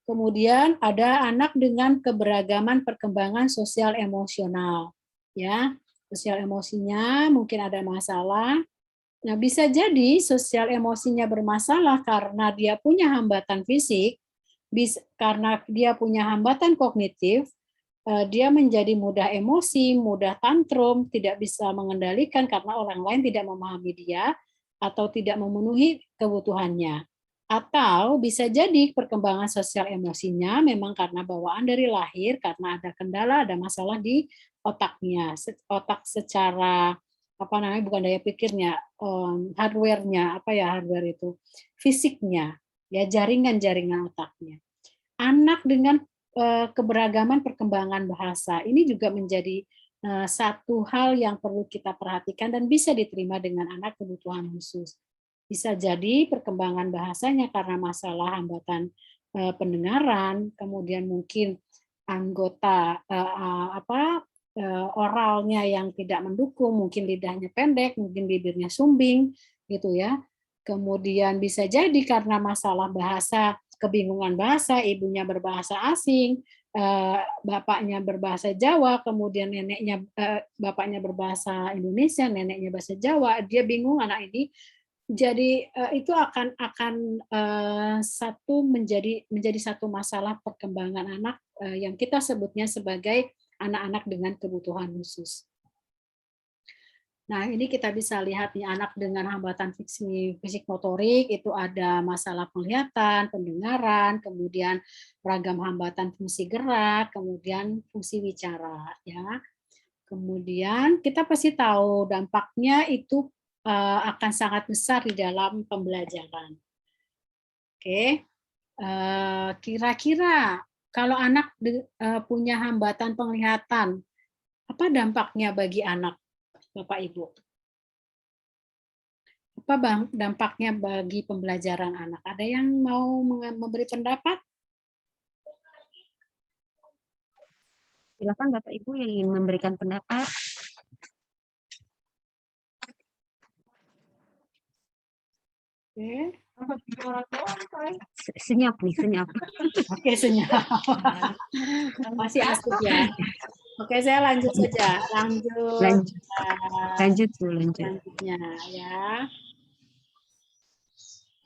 Kemudian ada anak dengan keberagaman perkembangan sosial emosional. Ya, sosial emosinya mungkin ada masalah. Nah, bisa jadi sosial emosinya bermasalah karena dia punya hambatan fisik, karena dia punya hambatan kognitif, dia menjadi mudah emosi, mudah tantrum, tidak bisa mengendalikan karena orang lain tidak memahami dia atau tidak memenuhi kebutuhannya. Atau bisa jadi perkembangan sosial emosinya memang karena bawaan dari lahir, karena ada kendala, ada masalah di otaknya, otak secara apa namanya, bukan daya pikirnya, hardware-nya, apa ya hardware itu, fisiknya, ya jaringan-jaringan otaknya. Anak dengan keberagaman perkembangan bahasa ini juga menjadi satu hal yang perlu kita perhatikan dan bisa diterima dengan anak kebutuhan khusus. Bisa jadi perkembangan bahasanya karena masalah hambatan pendengaran, kemudian mungkin anggota oralnya yang tidak mendukung, mungkin lidahnya pendek, mungkin bibirnya sumbing, gitu ya. Kemudian bisa jadi karena masalah bahasa, kebingungan bahasa, ibunya berbahasa asing, bapaknya berbahasa Jawa, kemudian bapaknya berbahasa Indonesia, neneknya bahasa Jawa, dia bingung anak ini. Jadi itu akan menjadi satu masalah perkembangan anak yang kita sebutnya sebagai anak-anak dengan kebutuhan khusus. Nah, ini kita bisa lihat nih anak dengan hambatan fisik motorik itu ada masalah penglihatan, pendengaran, kemudian ragam hambatan fungsi gerak, kemudian fungsi bicara ya. Kemudian kita pasti tahu dampaknya itu akan sangat besar di dalam pembelajaran. Oke. Kira-kira kalau anak punya hambatan penglihatan, apa dampaknya bagi anak, Bapak Ibu? Apa dampaknya bagi pembelajaran anak? Ada yang mau memberi pendapat? Silakan Bapak Ibu yang ingin memberikan pendapat. Oke. Senyap nih, senyap. Oke, senyap. Masih asik ya. Oke, saya lanjut saja. Lanjut. Lanjutnya ya.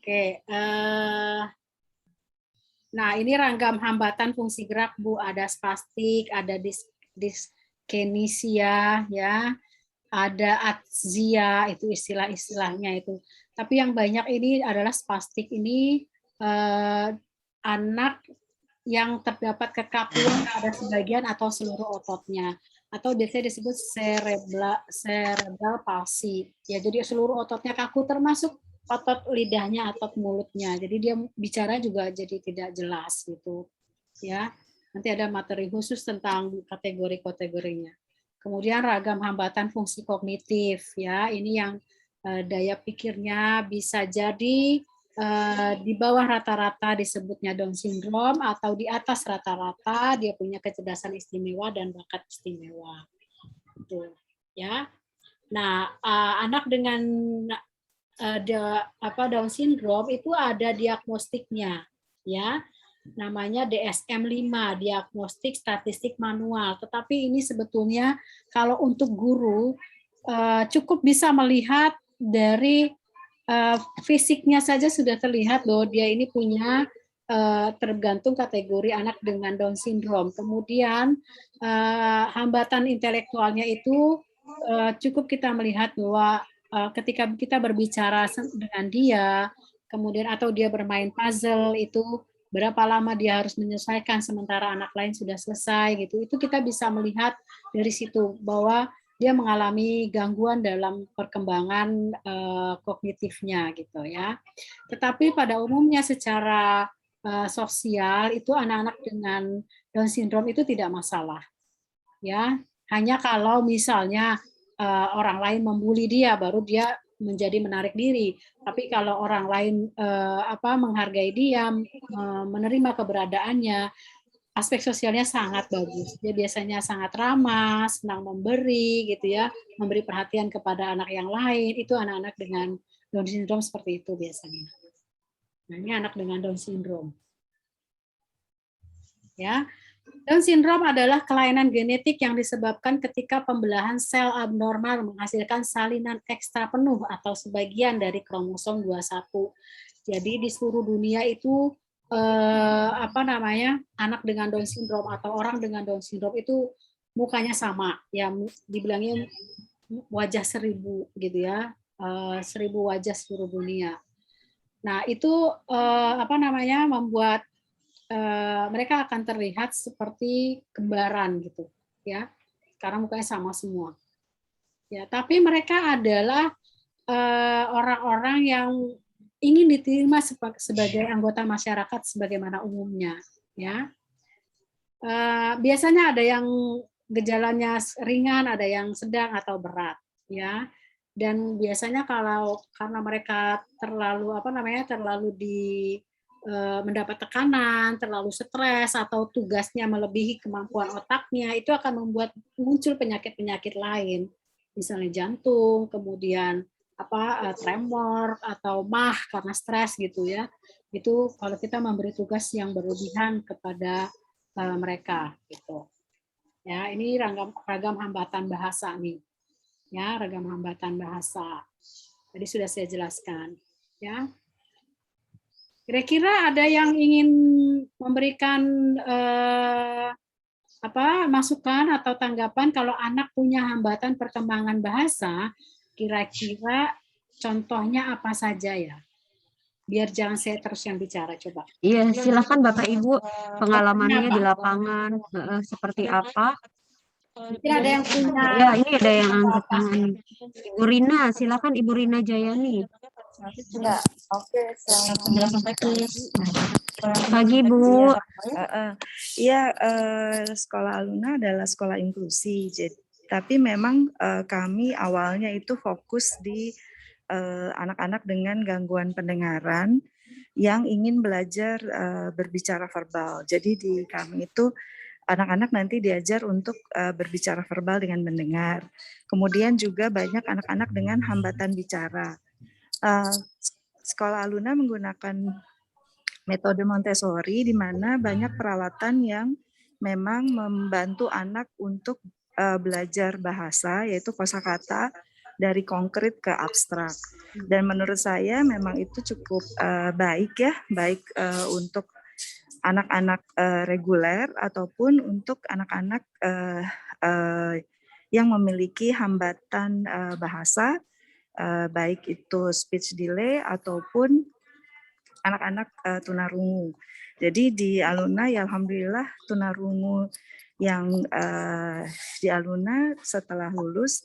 Oke. Nah, ini ragam hambatan fungsi gerak, Bu. Ada spastik, ada dyskinesia, ya. Ada atsia, itu istilah-istilahnya itu. Tapi yang banyak ini adalah spastik ini anak yang terdapat kekakuan pada sebagian atau seluruh ototnya, atau biasanya disebut cerebral palsy. Ya, jadi seluruh ototnya kaku termasuk otot lidahnya, otot mulutnya. Jadi dia bicara juga jadi tidak jelas gitu. Ya. Nanti ada materi khusus tentang kategori-kategorinya. Kemudian ragam hambatan fungsi kognitif ya. Ini yang daya pikirnya bisa jadi di bawah rata-rata disebutnya Down syndrome, atau di atas rata-rata dia punya kecerdasan istimewa dan bakat istimewa. Itu ya. Nah, anak dengan Down syndrome itu ada diagnostiknya ya. Namanya DSM-5, diagnostik statistik manual. Tetapi ini sebetulnya kalau untuk guru cukup bisa melihat dari fisiknya saja sudah terlihat bahwa dia ini punya tergantung kategori anak dengan Down syndrome. Kemudian hambatan intelektualnya itu cukup kita melihat bahwa ketika kita berbicara dengan dia, kemudian atau dia bermain puzzle itu berapa lama dia harus menyelesaikan sementara anak lain sudah selesai gitu. Itu kita bisa melihat dari situ bahwa dia mengalami gangguan dalam perkembangan kognitifnya gitu ya. Tetapi pada umumnya secara sosial itu anak-anak dengan Down syndrome itu tidak masalah. Ya, hanya kalau misalnya orang lain membuli dia baru dia menjadi menarik diri. Tapi kalau orang lain menghargai dia, menerima keberadaannya, aspek sosialnya sangat bagus. Dia biasanya sangat ramah, senang memberi gitu ya, memberi perhatian kepada anak yang lain. Itu anak-anak dengan Down syndrome seperti itu biasanya. Nah, ini anak dengan Down syndrome. Ya, Down syndrome adalah kelainan genetik yang disebabkan ketika pembelahan sel abnormal menghasilkan salinan ekstra penuh atau sebagian dari kromosom 21. Jadi di seluruh dunia itu anak dengan Down syndrome atau orang dengan Down syndrome itu mukanya sama, ya dibilangnya wajah 1000 gitu ya, 1000 wajah seluruh dunia. Nah itu membuat mereka akan terlihat seperti kembaran gitu ya, karena mukanya sama semua. Ya, tapi mereka adalah orang-orang yang ingin diterima sebagai anggota masyarakat sebagaimana umumnya. Ya, biasanya ada yang gejalanya ringan, ada yang sedang atau berat. Ya, dan biasanya karena mereka terlalu mendapat tekanan, terlalu stres atau tugasnya melebihi kemampuan otaknya, itu akan membuat muncul penyakit-penyakit lain, misalnya jantung, kemudian tremor atau MAH karena stres gitu ya. Itu kalau kita memberi tugas yang berlebihan kepada mereka gitu. Ya, ini ragam hambatan bahasa nih. Ya, ragam hambatan bahasa. Tadi sudah saya jelaskan, ya. Kira-kira ada yang ingin memberikan masukan atau tanggapan kalau anak punya hambatan perkembangan bahasa, kira-kira contohnya apa saja ya? Biar jangan saya terus yang bicara, coba. Iya, silakan Bapak Ibu pengalamannya di lapangan seperti apa? Mungkin ada yang punya. Ya, ini ada yang angkat tangan. Ibu Rina, silakan Ibu Rina Jayani. Ya, oke. Selamat pagi, Bu. Iya, sekolah Aluna adalah sekolah inklusi. Tapi memang kami awalnya itu fokus di anak-anak dengan gangguan pendengaran yang ingin belajar berbicara verbal. Jadi di kami itu anak-anak nanti diajar untuk berbicara verbal dengan mendengar. Kemudian juga banyak anak-anak dengan hambatan bicara. Sekolah Aluna menggunakan metode Montessori di mana banyak peralatan yang memang membantu anak untuk belajar bahasa, yaitu kosakata dari konkret ke abstrak. Dan menurut saya memang itu cukup baik ya, baik untuk anak-anak reguler ataupun untuk anak-anak yang memiliki hambatan bahasa, baik itu speech delay ataupun anak-anak tunarungu. Jadi di Aluna ya alhamdulillah tunarungu yang di Aluna setelah lulus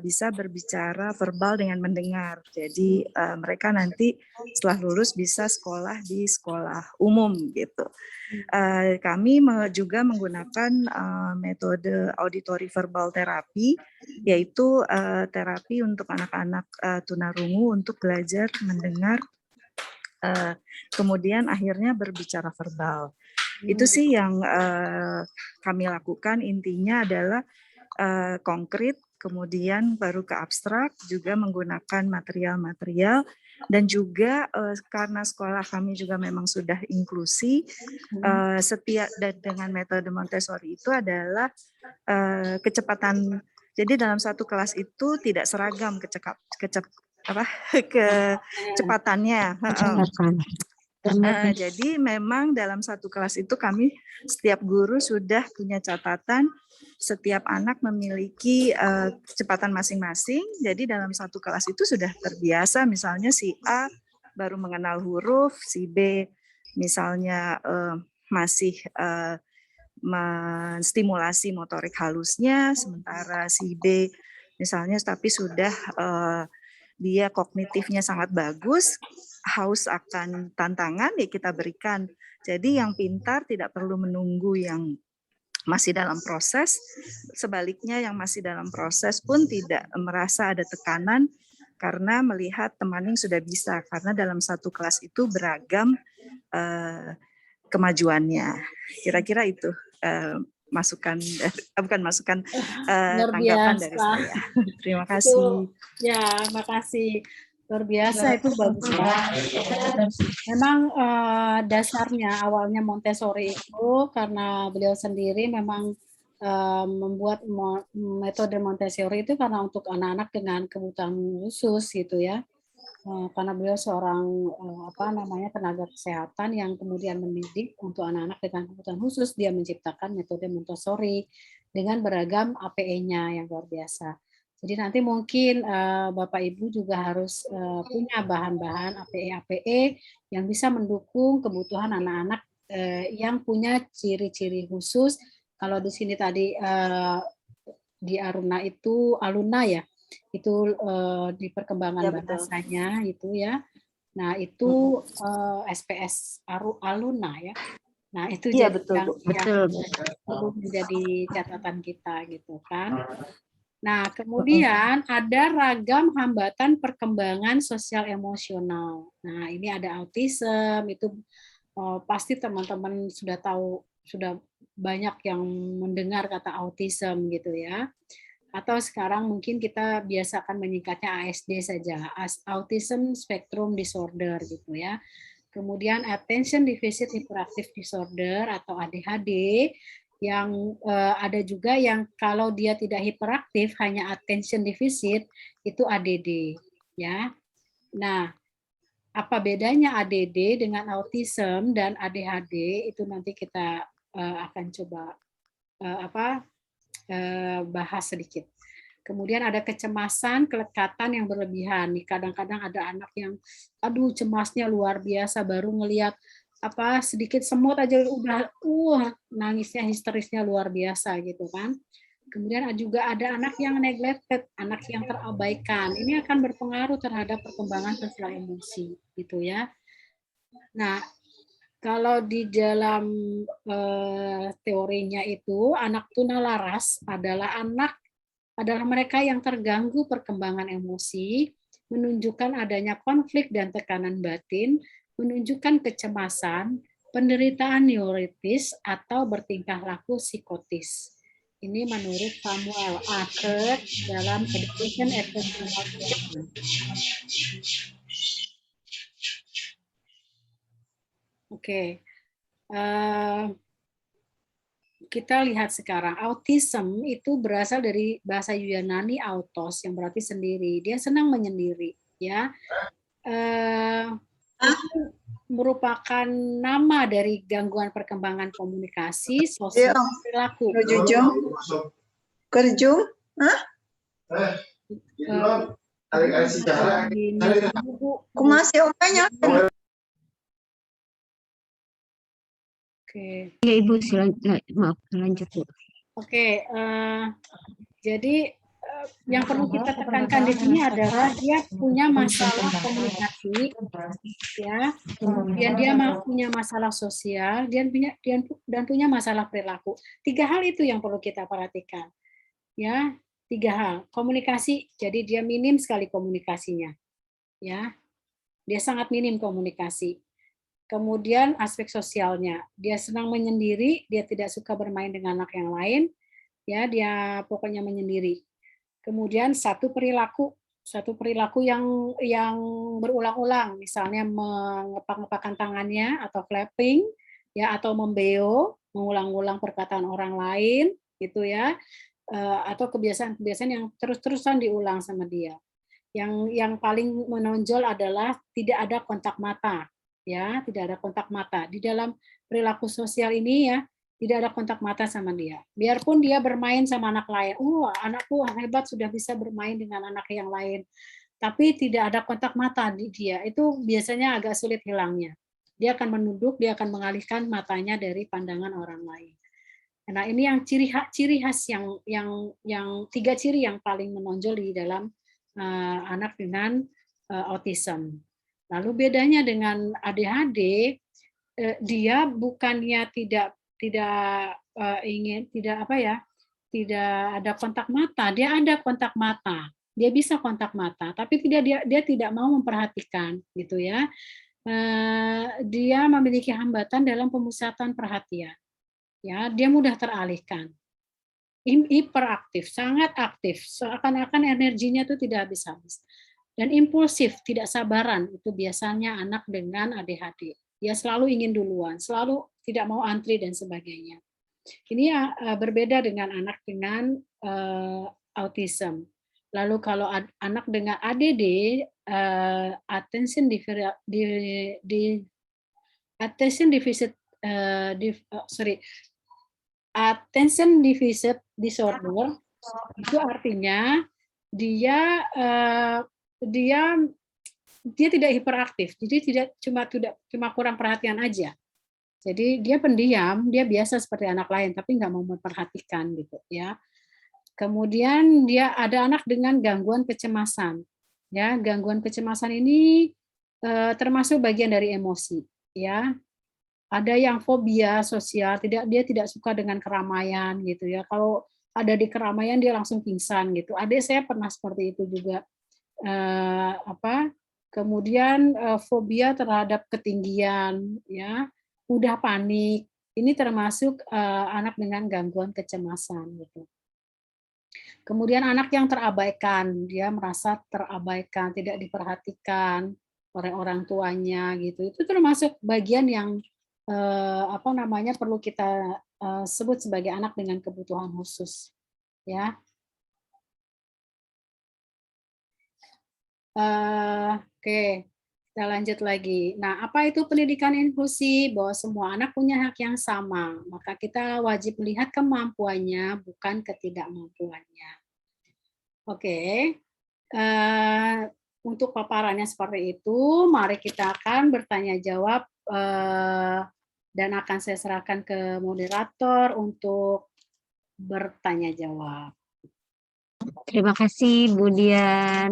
bisa berbicara verbal dengan mendengar. Jadi mereka nanti setelah lulus bisa sekolah di sekolah umum gitu. Kami juga menggunakan metode auditory verbal therapy, yaitu terapi untuk anak-anak tunarungu untuk belajar mendengar, kemudian akhirnya berbicara verbal. Itu sih yang kami lakukan, intinya adalah konkret, kemudian baru ke abstrak, juga menggunakan material-material, dan juga karena sekolah kami juga memang sudah inklusi, setiap dengan metode Montessori itu adalah kecepatan. Jadi dalam satu kelas itu tidak seragam kecepatannya. Jadi memang dalam satu kelas itu kami setiap guru sudah punya catatan setiap anak memiliki kecepatan masing-masing. Jadi dalam satu kelas itu sudah terbiasa, misalnya si A baru mengenal huruf, si B misalnya masih menstimulasi motorik halusnya, sementara si B misalnya tapi sudah dia kognitifnya sangat bagus, haus akan tantangan, ya kita berikan. Jadi yang pintar tidak perlu menunggu yang masih dalam proses, sebaliknya yang masih dalam proses pun tidak merasa ada tekanan karena melihat temannya sudah bisa, karena dalam satu kelas itu beragam kemajuannya. Kira-kira itu masukan, tanggapan dari saya. Terima kasih. Ya, makasih. Luar biasa, itu bagus banget. Memang dasarnya awalnya Montessori itu karena beliau sendiri memang membuat metode Montessori itu karena untuk anak-anak dengan kebutuhan khusus gitu ya. Karena beliau seorang tenaga kesehatan yang kemudian mendidik untuk anak-anak dengan kebutuhan khusus, dia menciptakan metode Montessori dengan beragam APE-nya yang luar biasa. Jadi nanti mungkin Bapak Ibu juga harus punya bahan-bahan APE-APE yang bisa mendukung kebutuhan anak-anak yang punya ciri-ciri khusus. Kalau di sini tadi di Aluna ya, itu di perkembangan Ya, bahasanya itu ya. Nah itu SPS Aluna ya. Nah itu Iya, jadi betul, yang, Bu. yang perlu menjadi catatan kita gitu kan. Nah, kemudian ada ragam hambatan perkembangan sosial emosional. Nah, ini ada autism, itu pasti teman-teman sudah tahu, sudah banyak yang mendengar kata autism gitu ya. Atau sekarang mungkin kita biasakan menyingkatnya ASD saja, Autism Spectrum Disorder gitu ya. Kemudian Attention Deficit Hyperactive Disorder atau ADHD, yang ada juga yang kalau dia tidak hiperaktif hanya attention deficit itu ADD ya. Nah, apa bedanya ADD dengan autism dan ADHD itu nanti kita akan coba bahas sedikit. Kemudian ada kecemasan, kelekatan yang berlebihan. Kadang-kadang ada anak yang aduh cemasnya luar biasa, baru ngelihat sedikit semut aja udah nangisnya histerisnya luar biasa gitu kan. Kemudian juga ada anak yang neglected, anak yang terabaikan. Ini akan berpengaruh terhadap perkembangan sosial emosi gitu ya. Nah, kalau di dalam teorinya itu anak tunalaras adalah mereka yang terganggu perkembangan emosi, menunjukkan adanya konflik dan tekanan batin, menunjukkan kecemasan, penderitaan neurotis, atau bertingkah laku psikotis. Ini menurut Samuel Akert dalam Education Exceptional Treatment. Oke. Kita lihat sekarang, autism itu berasal dari bahasa Yunani autos, yang berarti sendiri. Dia senang menyendiri, ya. Itu merupakan nama dari gangguan perkembangan komunikasi, sosial, perilaku. Kerjung? Hah? Aku masih omanya. Oke. Ya Ibu, maaf lanjut Bu. Oke, jadi yang perlu kita tekankan di sini adalah dia punya masalah komunikasi, ya, kemudian dia punya masalah sosial, dan punya masalah perilaku. 3 hal itu yang perlu kita perhatikan, ya, 3 hal. Komunikasi, jadi dia minim sekali komunikasinya, ya, dia sangat minim komunikasi. Kemudian aspek sosialnya, dia senang menyendiri, dia tidak suka bermain dengan anak yang lain, ya, dia pokoknya menyendiri. Kemudian satu perilaku yang berulang-ulang, misalnya mengepak-ngepakkan tangannya atau flapping, ya, atau membeo, mengulang-ulang perkataan orang lain, gitu ya, atau kebiasaan-kebiasaan yang terus-terusan diulang sama dia. Yang paling menonjol adalah tidak ada kontak mata. Ya, tidak ada kontak mata di dalam perilaku sosial ini, ya, tidak ada kontak mata sama dia. Biarpun dia bermain sama anak lain, anakku hebat sudah bisa bermain dengan anak yang lain, tapi tidak ada kontak mata di dia, itu biasanya agak sulit hilangnya. Dia akan menunduk, dia akan mengalihkan matanya dari pandangan orang lain. Nah, ini yang ciri khas yang 3 ciri yang paling menonjol di dalam anak dengan autism. Lalu bedanya dengan ADHD, dia bukannya tidak ada kontak mata, dia ada kontak mata, dia bisa kontak mata, tapi dia tidak mau memperhatikan, gitu ya. Dia memiliki hambatan dalam pemusatan perhatian, ya, dia mudah teralihkan, hiperaktif, sangat aktif, seakan-akan energinya itu tidak habis-habis. Dan impulsif, tidak sabaran, itu biasanya anak dengan ADHD. Dia selalu ingin duluan, selalu tidak mau antri dan sebagainya. Ini berbeda dengan anak dengan autism. Lalu kalau anak dengan ADD, attention deficit disorder, itu artinya dia tidak hiperaktif, jadi tidak cuma kurang perhatian aja. Jadi dia pendiam, dia biasa seperti anak lain, tapi nggak mau memperhatikan gitu ya. Kemudian dia ada anak dengan gangguan kecemasan. Ya, gangguan kecemasan ini termasuk bagian dari emosi. Ya, ada yang fobia sosial, dia tidak suka dengan keramaian gitu ya. Kalau ada di keramaian dia langsung pingsan gitu. Adik saya pernah seperti itu juga. Kemudian fobia terhadap ketinggian, ya, mudah panik. Ini termasuk anak dengan gangguan kecemasan gitu. Kemudian anak yang terabaikan, dia merasa terabaikan, tidak diperhatikan oleh orang tuanya gitu. Itu termasuk bagian yang perlu kita sebut sebagai anak dengan kebutuhan khusus, ya. Oke, kita lanjut lagi. Nah, apa itu pendidikan inklusi? Bahwa semua anak punya hak yang sama, maka kita wajib melihat kemampuannya, bukan ketidakmampuannya. Oke, untuk paparannya seperti itu, mari kita akan bertanya jawab dan akan saya serahkan ke moderator untuk bertanya jawab. Terima kasih Bu Dian.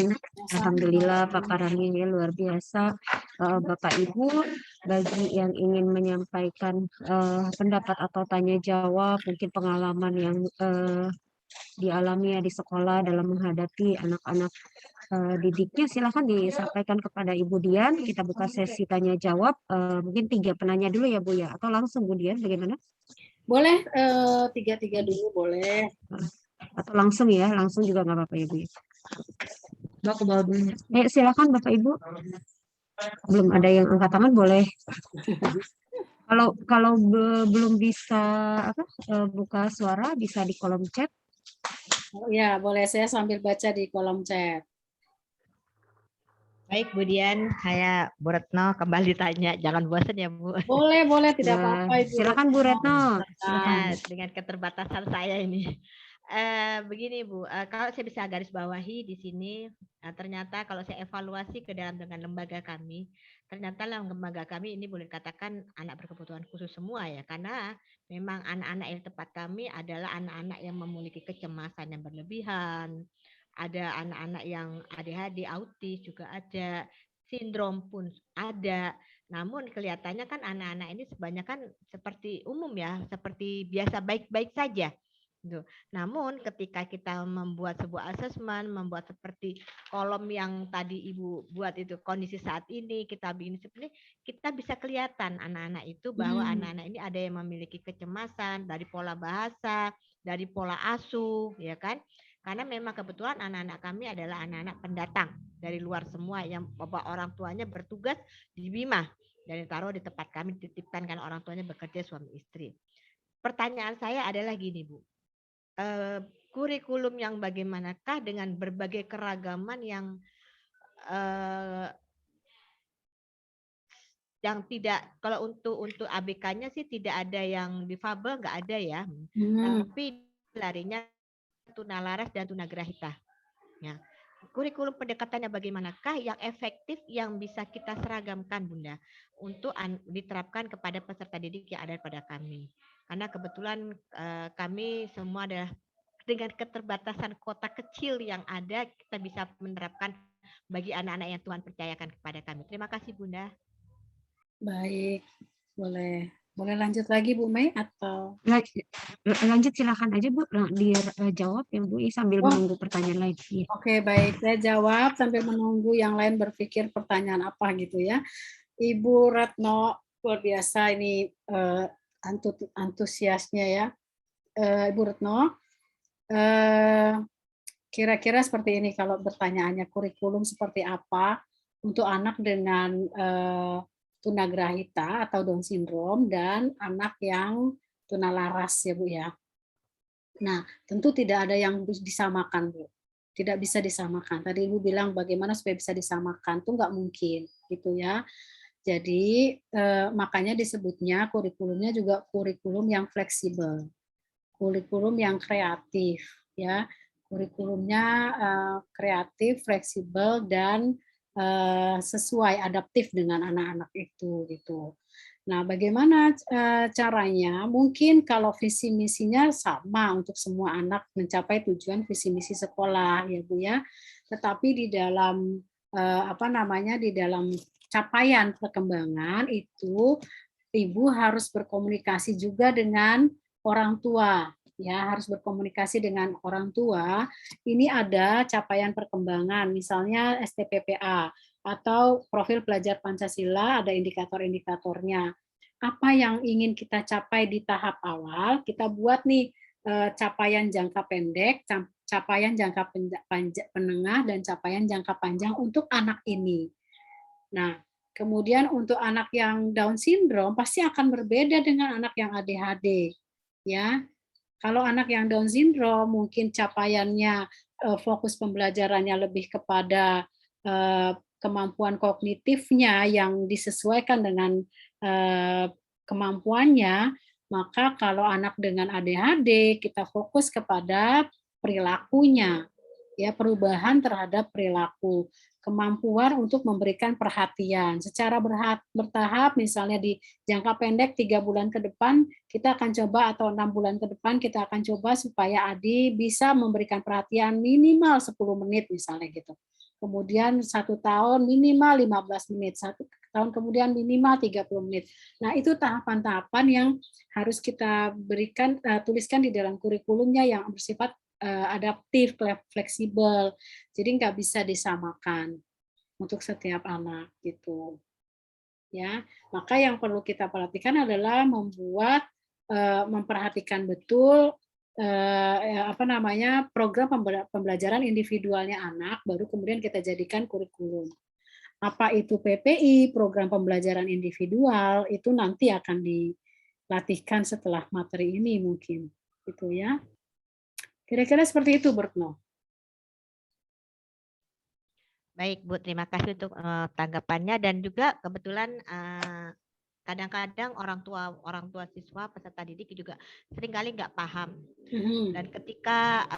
Alhamdulillah paparannya luar biasa. Bapak Ibu, bagi yang ingin menyampaikan pendapat atau tanya jawab, mungkin pengalaman yang dialami di sekolah dalam menghadapi anak-anak didiknya, silakan disampaikan kepada Ibu Dian. Kita buka sesi tanya jawab. Mungkin 3 penanya dulu ya Bu ya, atau langsung Bu Dian, bagaimana? Boleh 3 dulu boleh. Atau langsung ya, langsung juga nggak apa-apa ya Bu. Silakan Bapak Ibu. Belum ada yang angkat tangan, boleh. Kalau belum bisa buka suara, bisa di kolom chat. Ya, boleh, saya sambil baca di kolom chat. Baik, Bu Dian, saya Bu Retno kembali tanya, jangan bosan ya Bu. Boleh, tidak apa-apa. Silakan Bu Retno. Dengan keterbatasan saya ini. Begini Bu, kalau saya bisa garis bawahi di sini, ternyata kalau saya evaluasi ke dalam dengan lembaga kami, ternyata lembaga kami ini boleh dikatakan anak berkebutuhan khusus semua ya, karena memang anak-anak yang tepat kami adalah anak-anak yang memiliki kecemasan yang berlebihan, ada anak-anak yang ADHD, autis juga ada, sindrom pun ada. Namun kelihatannya kan anak-anak ini kebanyakan seperti umum ya, seperti biasa baik-baik saja. Namun ketika kita membuat sebuah asesmen, membuat seperti kolom yang tadi Ibu buat itu, kondisi saat ini, kita bikin seperti ini, kita bisa kelihatan anak-anak itu bahwa anak-anak ini ada yang memiliki kecemasan dari pola bahasa, dari pola asuh, ya kan? Karena memang kebetulan anak-anak kami adalah anak-anak pendatang dari luar semua yang bapak orang tuanya bertugas di Bima dan ditaruh di tempat kami, dititipkan karena orang tuanya bekerja suami istri. Pertanyaan saya adalah gini Bu, kurikulum yang bagaimanakah dengan berbagai keragaman yang tidak, kalau untuk ABK-nya sih tidak ada yang difabel, nggak ada ya, tapi larinya tunalaras dan tunagrahita. Ya. Kurikulum pendekatannya bagaimanakah yang efektif yang bisa kita seragamkan Bunda untuk diterapkan kepada peserta didik yang ada pada kami. Karena kebetulan kami semua adalah dengan keterbatasan kota kecil yang ada, kita bisa menerapkan bagi anak-anak yang Tuhan percayakan kepada kami. Terima kasih Bunda. Baik, boleh lanjut lagi Bu Mei atau? Lanjut silakan aja Bu, dijawab ya Bu sambil menunggu pertanyaan lain. Oke, baik, saya jawab sambil menunggu yang lain berpikir pertanyaan apa gitu ya. Ibu Retno luar biasa ini antusiasnya ya. Ibu Retno, kira-kira seperti ini kalau pertanyaannya, kurikulum seperti apa untuk anak dengan tunagrahita atau Down syndrome dan anak yang tunalaras ya Bu ya. Nah, tentu tidak ada yang disamakan Bu. Tidak bisa disamakan. Tadi Ibu bilang bagaimana supaya bisa disamakan, itu nggak mungkin gitu ya. Jadi makanya disebutnya kurikulumnya juga kurikulum yang fleksibel, kurikulum yang kreatif ya. Kurikulumnya kreatif, fleksibel dan sesuai adaptif dengan anak-anak itu gitu. Nah, bagaimana caranya? Mungkin kalau visi misinya sama untuk semua anak mencapai tujuan visi misi sekolah ya Bu ya. Tetapi di dalam di dalam capaian perkembangan itu Ibu harus berkomunikasi juga dengan orang tua ya, harus berkomunikasi dengan orang tua. Ini ada capaian perkembangan misalnya STPPA atau profil pelajar Pancasila, ada indikator-indikatornya. Apa yang ingin kita capai di tahap awal, kita buat nih capaian jangka pendek, capaian jangka menengah, dan capaian jangka panjang untuk anak ini. Nah, kemudian untuk anak yang Down syndrome pasti akan berbeda dengan anak yang ADHD. Ya, kalau anak yang Down syndrome mungkin capaiannya fokus pembelajarannya lebih kepada kemampuan kognitifnya yang disesuaikan dengan kemampuannya, maka kalau anak dengan ADHD kita fokus kepada perilakunya, ya perubahan terhadap perilaku, kemampuan untuk memberikan perhatian secara bertahap, misalnya di jangka pendek 3 bulan ke depan kita akan coba atau 6 bulan ke depan kita akan coba supaya Adi bisa memberikan perhatian minimal 10 menit misalnya gitu. Kemudian 1 tahun minimal 15 menit, 1 tahun kemudian minimal 30 menit. Nah, itu tahapan-tahapan yang harus kita berikan, tuliskan di dalam kurikulumnya yang bersifat adaptif, fleksibel, jadi nggak bisa disamakan untuk setiap anak gitu. Ya, maka yang perlu kita perhatikan adalah memperhatikan betul program pembelajaran individualnya anak, baru kemudian kita jadikan kurikulum. Apa itu PPI, program pembelajaran individual, itu nanti akan dilatihkan setelah materi ini mungkin, gitu ya. Kira-kira seperti itu, Bertno. Baik, Bu. Terima kasih untuk tanggapannya, dan juga kebetulan kadang-kadang orang tua siswa peserta didik juga seringkali nggak paham. Dan ketika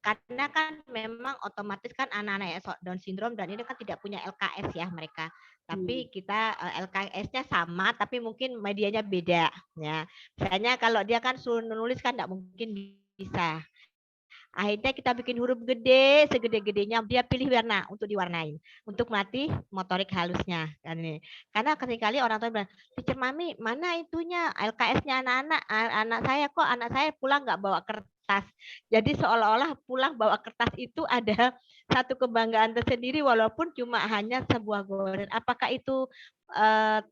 karena kan memang otomatis kan anak-anak Down syndrome dan ini kan tidak punya LKS ya mereka. Tapi kita LKS-nya sama, tapi mungkin medianya beda. Ya, misalnya kalau dia kan suruh nulis kan nggak mungkin bisa. Akhirnya kita bikin huruf gede, segede-gedenya, dia pilih warna untuk diwarnain, untuk melatih motorik halusnya. Karena seringkali orang tua bilang, Teacher Mami, mana itunya LKS-nya anak saya, kok anak saya pulang nggak bawa kertas. Jadi seolah-olah pulang bawa kertas itu ada satu kebanggaan tersendiri, walaupun cuma hanya sebuah goren. Apakah itu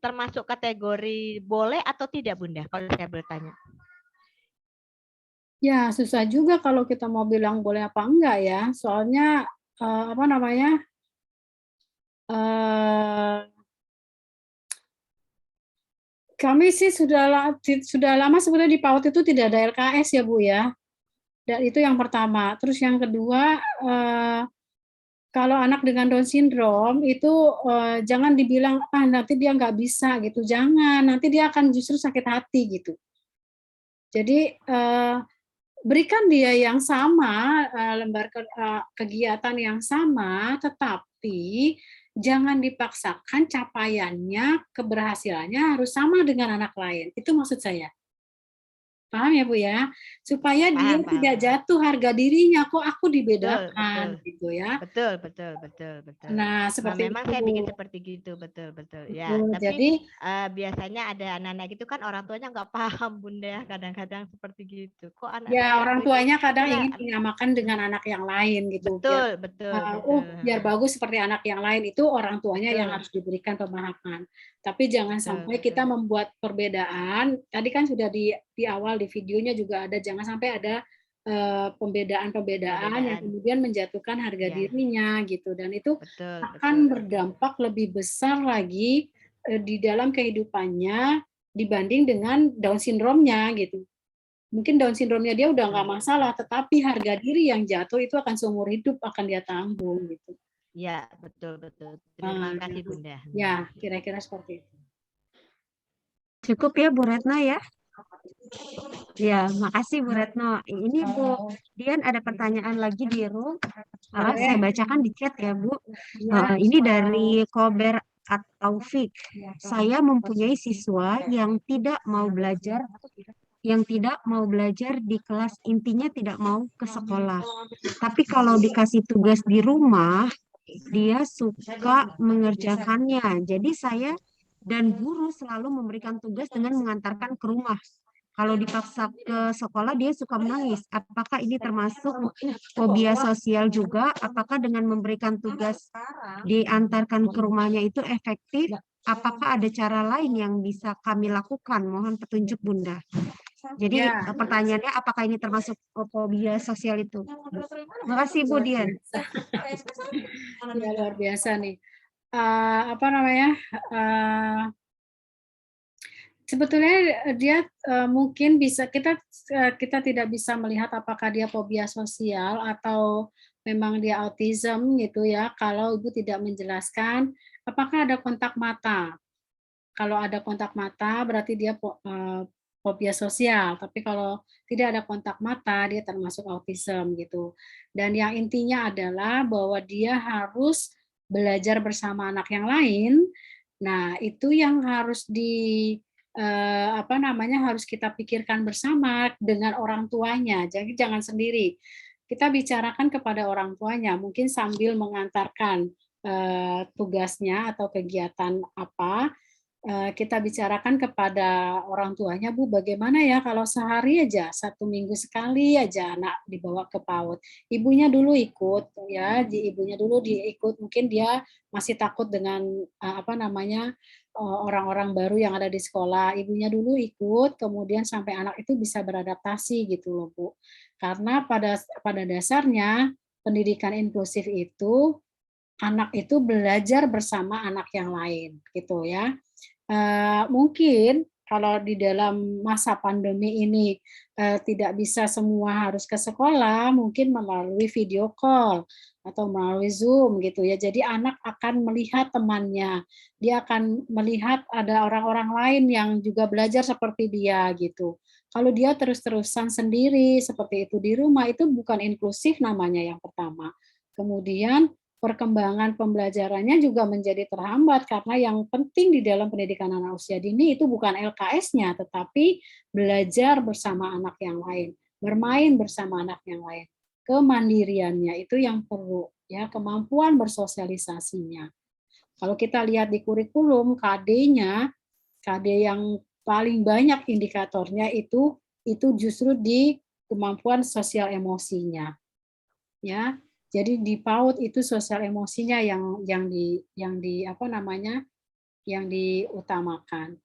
termasuk kategori boleh atau tidak, Bunda? Kalau saya bertanya. Ya, susah juga kalau kita mau bilang boleh apa enggak ya. Soalnya kami sih sudah lama sebenarnya di PAUD itu tidak ada LKS ya Bu ya. Dan itu yang pertama. Terus yang kedua, kalau anak dengan Down syndrome itu jangan dibilang nanti dia nggak bisa gitu. Jangan, nanti dia akan justru sakit hati gitu. Jadi berikan dia yang sama, lembar kegiatan yang sama, tetapi jangan dipaksakan capaiannya, keberhasilannya harus sama dengan anak lain. Itu maksud saya. Paham ya Bu ya? Supaya dia tidak jatuh harga dirinya, kok aku dibedakan gitu ya. Betul. Nah, seperti memang itu. saya bikin seperti gitu, betul. Ya, tapi jadi biasanya ada anak-anak gitu kan orang tuanya nggak paham Bunda, kadang-kadang seperti gitu. Kok anak ya orang tuanya kadang ingin menyamakan dengan anak yang lain gitu. Betul. Biar bagus seperti anak yang lain, itu orang tuanya yang harus diberikan pemahaman. Tapi jangan sampai kita membuat perbedaan. Tadi kan sudah di awal di videonya juga ada, jangan sampai ada pembedaan-pembedaan yang kemudian menjatuhkan harga Ya. dirinya gitu, dan itu Betul, akan betul. berdampak lebih besar lagi di dalam kehidupannya dibanding dengan Down syndrome-nya gitu. Mungkin Down syndrome-nya dia udah nggak masalah, tetapi harga diri yang jatuh itu akan seumur hidup akan dia tanggung gitu. Ya, betul, betul. Terima kasih, Bunda. Ya, kira-kira seperti itu. Cukup ya Bu Retno ya. Ya, makasih Bu Retno. Ini Bu Dian ada pertanyaan lagi di room. Saya bacakan di chat ya Bu. Ini dari Kober Taufik. Saya mempunyai siswa yang tidak mau belajar di kelas, intinya tidak mau ke sekolah. Tapi kalau dikasih tugas di rumah, dia suka mengerjakannya. Jadi saya dan guru selalu memberikan tugas dengan mengantarkan ke rumah. Kalau dipaksa ke sekolah, dia suka menangis. Apakah ini termasuk fobia sosial juga? Apakah dengan memberikan tugas diantarkan ke rumahnya itu efektif? Apakah ada cara lain yang bisa kami lakukan? Mohon petunjuk Bunda. Jadi pertanyaannya, apakah ini termasuk fobia sosial itu? Terima kasih Bu Dian. Ya, luar biasa nih. Apa namanya? Sebetulnya dia mungkin bisa kita tidak bisa melihat apakah dia fobia sosial atau memang dia autism gitu ya, kalau Ibu tidak menjelaskan apakah ada kontak mata. Kalau ada kontak mata berarti dia fobia sosial, tapi kalau tidak ada kontak mata dia termasuk autism gitu. Dan yang intinya adalah bahwa dia harus belajar bersama anak yang lain. Nah, itu yang harus harus kita pikirkan bersama dengan orang tuanya. Jadi jangan sendiri. Kita bicarakan kepada orang tuanya, mungkin sambil mengantarkan tugasnya atau kegiatan apa, kita bicarakan kepada orang tuanya, Bu, bagaimana ya kalau sehari aja, 1 minggu sekali aja anak dibawa ke PAUD. Ibunya dulu ikut, ya, ibunya dulu diikut, mungkin dia masih takut dengan orang-orang baru yang ada di sekolah. Ibunya dulu ikut, kemudian sampai anak itu bisa beradaptasi gitu loh, Bu. Karena pada dasarnya pendidikan inklusif itu anak itu belajar bersama anak yang lain, gitu ya. Mungkin kalau di dalam masa pandemi ini tidak bisa semua harus ke sekolah, mungkin melalui video call atau melalui Zoom gitu ya. Jadi anak akan melihat temannya, dia akan melihat ada orang-orang lain yang juga belajar seperti dia gitu. Kalau dia terus-terusan sendiri seperti itu di rumah, itu bukan inklusif namanya yang pertama. Kemudian perkembangan pembelajarannya juga menjadi terhambat karena yang penting di dalam pendidikan anak usia dini itu bukan LKS-nya, tetapi belajar bersama anak yang lain, bermain bersama anak yang lain. Kemandiriannya itu yang perlu, ya, kemampuan bersosialisasinya. Kalau kita lihat di kurikulum KD-nya, KD yang paling banyak indikatornya itu justru di kemampuan sosial emosinya, ya. Jadi di PAUD itu sosial emosinya yang diutamakan.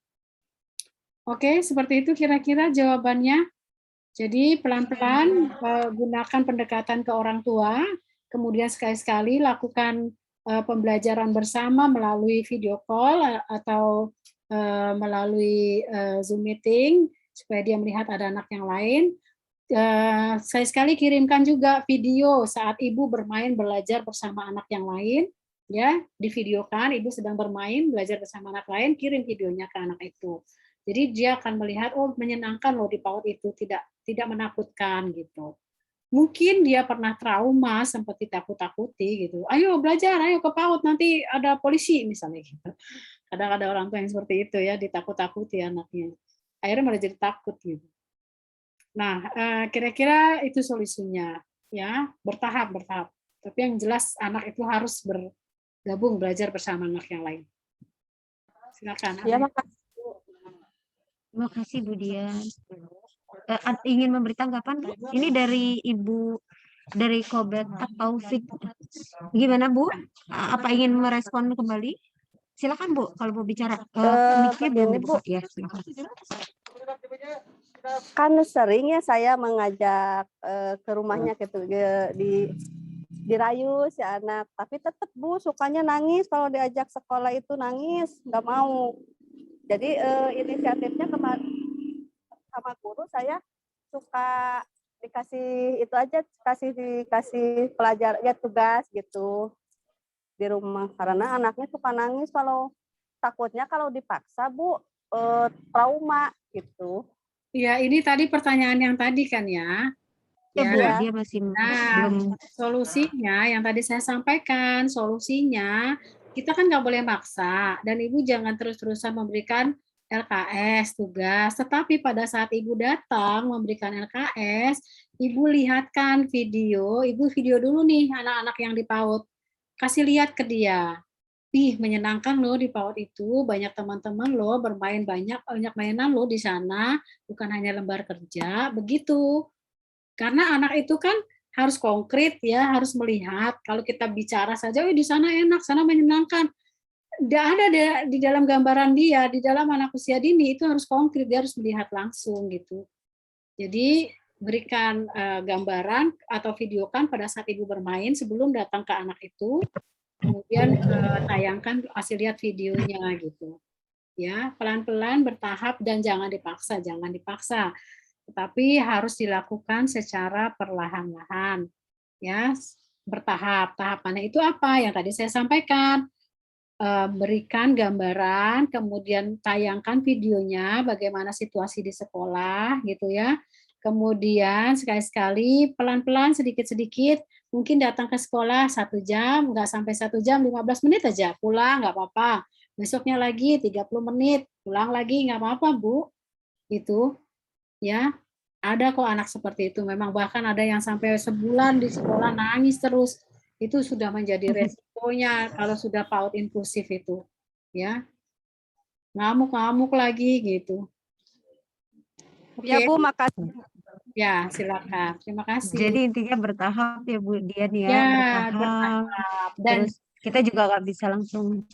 Oke, seperti itu kira-kira jawabannya. Jadi pelan-pelan gunakan pendekatan ke orang tua, kemudian sekali-sekali lakukan pembelajaran bersama melalui video call atau melalui Zoom meeting supaya dia melihat ada anak yang lain. Saya sekali kirimkan juga video saat ibu bermain belajar bersama anak yang lain, ya, divideokan ibu sedang bermain belajar bersama anak lain, kirim videonya ke anak itu. Jadi dia akan melihat, oh menyenangkan loh di PAUD itu, tidak menakutkan gitu. Mungkin dia pernah trauma, sempat ditakut-takuti gitu. Ayo belajar, ayo ke PAUD nanti ada polisi misalnya gitu. Kadang ada orang tua yang seperti itu ya, ditakut-takuti anaknya. Akhirnya malah jadi takut gitu. Nah, kira-kira itu solusinya, ya, bertahap. Tapi yang jelas anak itu harus bergabung belajar bersama anak yang lain. Silakan. Ya, makasih Bu Dian. Ingin memberi tanggapan, Bu? Ini dari Kobet Taufik. Gimana Bu? Apa ingin merespon kembali? Silakan Bu, kalau mau bicara. Mic-nya belum dibuka ya. Silakan. Kan sering ya saya mengajak ke rumahnya gitu, dirayu si anak, tapi tetap Bu sukanya nangis kalau diajak sekolah itu nangis, nggak mau. Jadi inisiatifnya sama guru saya suka dikasih itu aja, dikasih pelajar ya tugas gitu di rumah karena anaknya suka nangis, kalau takutnya kalau dipaksa Bu trauma gitu. Ya, ini tadi pertanyaan yang tadi kan ya. Ya, Ya. Bu, dia masih Nah, belum. solusinya yang tadi saya sampaikan, solusinya kita kan nggak boleh maksa dan Ibu jangan terus-terusan memberikan LKS tugas, tetapi pada saat Ibu datang memberikan LKS, Ibu lihatkan video, Ibu video dulu nih anak-anak yang di PAUD, kasih lihat ke dia. Menyenangkan loh di PAUD itu, banyak teman-teman loh bermain banyak mainan loh di sana, bukan hanya lembar kerja, begitu. Karena anak itu kan harus konkret ya, harus melihat. Kalau kita bicara saja, di sana enak, sana menyenangkan. Tidak ada di dalam gambaran dia, di dalam anak usia dini itu harus konkret, dia harus melihat langsung gitu. Jadi berikan gambaran atau videokan pada saat Ibu bermain sebelum datang ke anak itu, kemudian tayangkan, kasih lihat videonya gitu. Ya, pelan-pelan bertahap dan jangan dipaksa. Tetapi harus dilakukan secara perlahan-lahan. Ya, bertahap. Tahapannya itu apa? Yang tadi saya sampaikan. Berikan gambaran, kemudian tayangkan videonya bagaimana situasi di sekolah gitu ya. Kemudian sekali-sekali pelan-pelan sedikit-sedikit, mungkin datang ke sekolah 1 jam, nggak sampai 1 jam, 15 menit aja, pulang nggak apa-apa. Besoknya lagi 30 menit, pulang lagi nggak apa-apa Bu. Itu ya, ada kok anak seperti itu. Memang bahkan ada yang sampai sebulan di sekolah nangis terus. Itu sudah menjadi resikonya kalau sudah PAUD inklusif itu. Ya, ngamuk-ngamuk lagi gitu. Ya Bu, makasih. Ya, silakan. Terima kasih. Jadi intinya bertahap ya Bu Dian ya, Ya, bertahap. Dan Terus kita juga nggak bisa langsung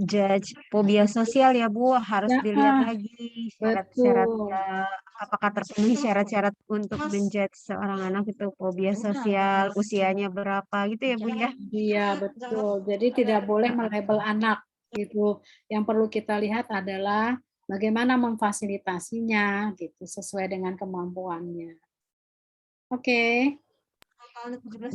judge fobia sosial ya Bu, harus Ya, dilihat lagi syarat-syaratnya, apakah terpenuhi syarat-syarat untuk menjudge seorang anak itu fobia sosial, usianya berapa gitu ya Bu ya. Iya, betul. Jadi tidak boleh melabel anak gitu. Yang perlu kita lihat adalah bagaimana memfasilitasinya gitu sesuai dengan kemampuannya. Oke.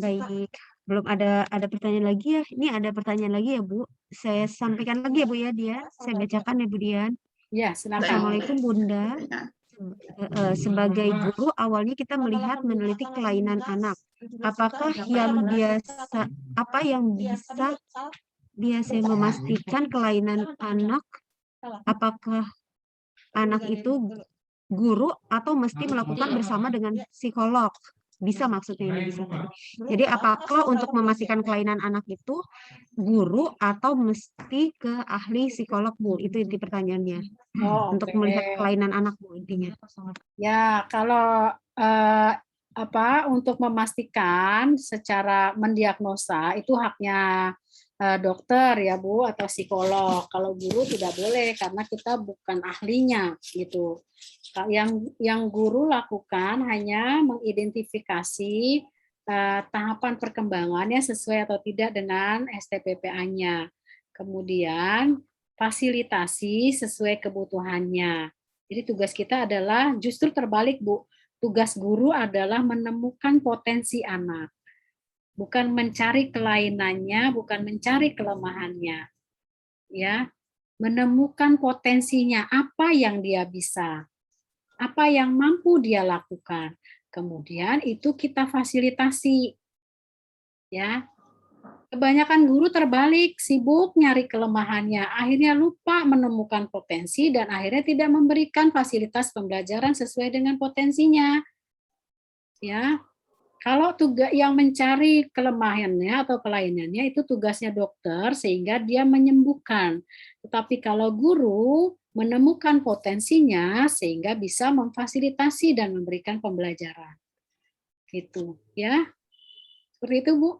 Baik, belum ada pertanyaan lagi ya. Ini ada pertanyaan lagi ya Bu. Saya sampaikan lagi ya Bu ya Dian. Saya bacakan ya Bu Dian. Ya, silakan. Assalamualaikum Bunda. Sebagai guru awalnya kita melihat meneliti kelainan anak. Apakah yang biasa biasa memastikan kelainan anak? Apakah anak itu guru atau mesti melakukan bersama dengan psikolog? Bisa maksudnya ini bisa tadi. Jadi apakah untuk memastikan kelainan anak itu guru atau mesti ke ahli psikolog Bu? Itu inti pertanyaannya. Untuk melihat kelainan anak Bu intinya. Ya, kalau untuk memastikan secara mendiagnosa itu haknya dokter ya Bu atau psikolog. Kalau guru tidak boleh karena kita bukan ahlinya gitu. Yang guru lakukan hanya mengidentifikasi tahapan perkembangannya sesuai atau tidak dengan STPPA-nya. Kemudian fasilitasi sesuai kebutuhannya. Jadi tugas kita adalah justru terbalik Bu. Tugas guru adalah menemukan potensi anak. Bukan mencari kelainannya, bukan mencari kelemahannya. Ya, menemukan potensinya, apa yang dia bisa. Apa yang mampu dia lakukan. Kemudian itu kita fasilitasi. Ya. Kebanyakan guru terbalik, sibuk nyari kelemahannya, akhirnya lupa menemukan potensi dan akhirnya tidak memberikan fasilitas pembelajaran sesuai dengan potensinya. Ya. Kalau tugas yang mencari kelemahannya atau kelainannya itu tugasnya dokter sehingga dia menyembuhkan. Tetapi kalau guru menemukan potensinya sehingga bisa memfasilitasi dan memberikan pembelajaran. Gitu, ya. Seperti itu, Bu.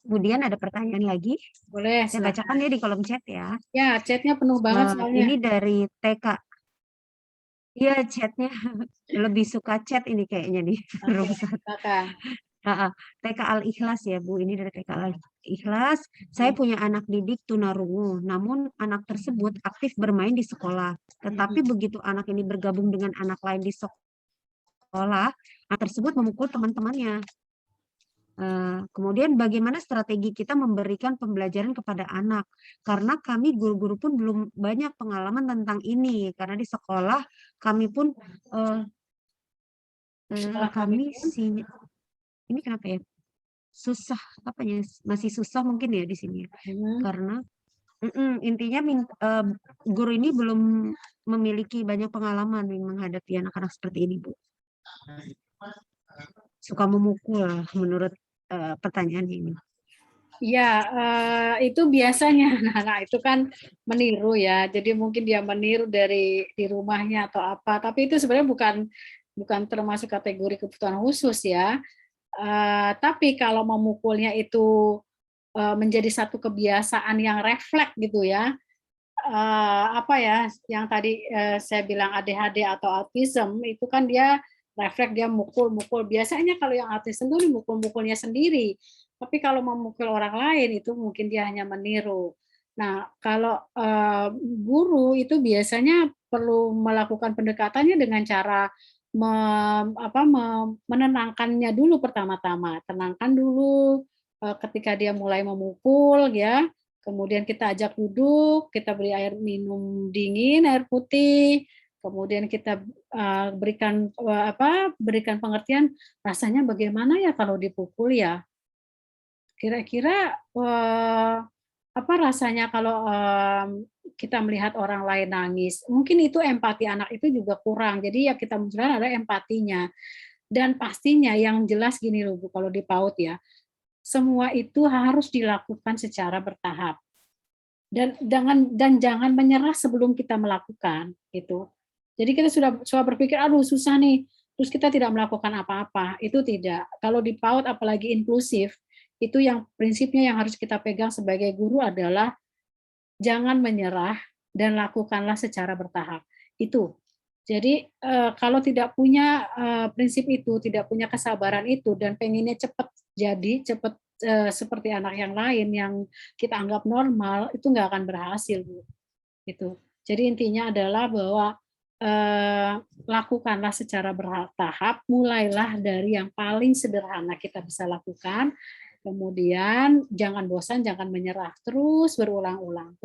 Kemudian ada pertanyaan lagi. Boleh. Saya bacakan ya di kolom chat ya. Ya, chatnya penuh banget soalnya. Ini dari TK. Iya, chatnya lebih suka chat ini kayaknya nih, Oke, Rumsat. silakan. Heeh, TK Al-Ikhlas ya Bu, ini dari TK Al-Ikhlas. Saya punya anak didik tunarungu, namun anak tersebut aktif bermain di sekolah. Tetapi begitu anak ini bergabung dengan anak lain di sekolah, anak tersebut memukul teman-temannya. Kemudian bagaimana strategi kita memberikan pembelajaran kepada anak? Karena kami guru-guru pun belum banyak pengalaman tentang ini, karena di sekolah kami pun kami ini kenapa ya? Susah apanya? Masih susah mungkin ya di sini ya. Karena intinya guru ini belum memiliki banyak pengalaman menghadapi anak-anak seperti ini, Bu. Suka memukul menurut pertanyaan ini. Ya, itu biasanya anak-anak itu kan meniru ya. Jadi mungkin dia meniru dari di rumahnya atau apa. Tapi itu sebenarnya bukan termasuk kategori kebutuhan khusus ya. Tapi kalau memukulnya itu menjadi satu kebiasaan yang refleks gitu ya. Apa ya, yang tadi saya bilang ADHD atau autism itu kan dia refleks, dia mukul-mukul. Biasanya kalau yang autism itu mukul-mukulnya sendiri. Tapi kalau memukul orang lain itu mungkin dia hanya meniru. Nah, kalau guru itu biasanya perlu melakukan pendekatannya dengan cara menenangkannya dulu pertama-tama. Tenangkan dulu ketika dia mulai memukul ya. Kemudian kita ajak duduk, kita beri air minum dingin, air putih. Kemudian kita berikan pengertian rasanya bagaimana ya kalau dipukul ya. Kira-kira apa rasanya kalau kita melihat orang lain nangis? Mungkin itu empati anak itu juga kurang. Jadi ya kita munculkan ada empatinya. Dan pastinya yang jelas gini loh Bu, kalau di PAUD ya, semua itu harus dilakukan secara bertahap. Dan jangan menyerah sebelum kita melakukan gitu. Jadi kita sudah berpikir aduh susah nih, terus kita tidak melakukan apa-apa. Itu tidak. Kalau di PAUD apalagi inklusif, itu yang prinsipnya yang harus kita pegang sebagai guru adalah jangan menyerah dan lakukanlah secara bertahap. Itu. Jadi kalau tidak punya prinsip itu, tidak punya kesabaran itu dan pengennya cepat jadi, cepat seperti anak yang lain yang kita anggap normal, itu nggak akan berhasil, Bu. Gitu. Jadi intinya adalah bahwa lakukanlah secara bertahap, mulailah dari yang paling sederhana kita bisa lakukan, kemudian jangan bosan, jangan menyerah, terus berulang-ulang.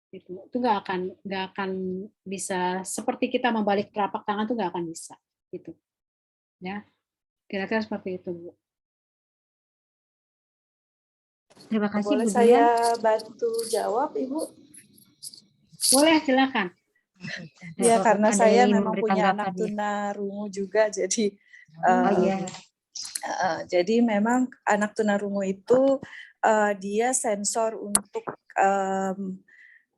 Itu nggak akan bisa seperti kita membalik telapak tangan, tuh nggak akan bisa. Gitu. Ya, kira-kira seperti itu, Bu. Terima kasih, Boleh Bu saya bantu jawab, Ibu? Boleh, silakan. Ya, karena Ada saya yang memang memberi punya anak tanggapan ya? tunarungu juga, jadi Iya. jadi memang anak tunarungu itu dia sensor untuk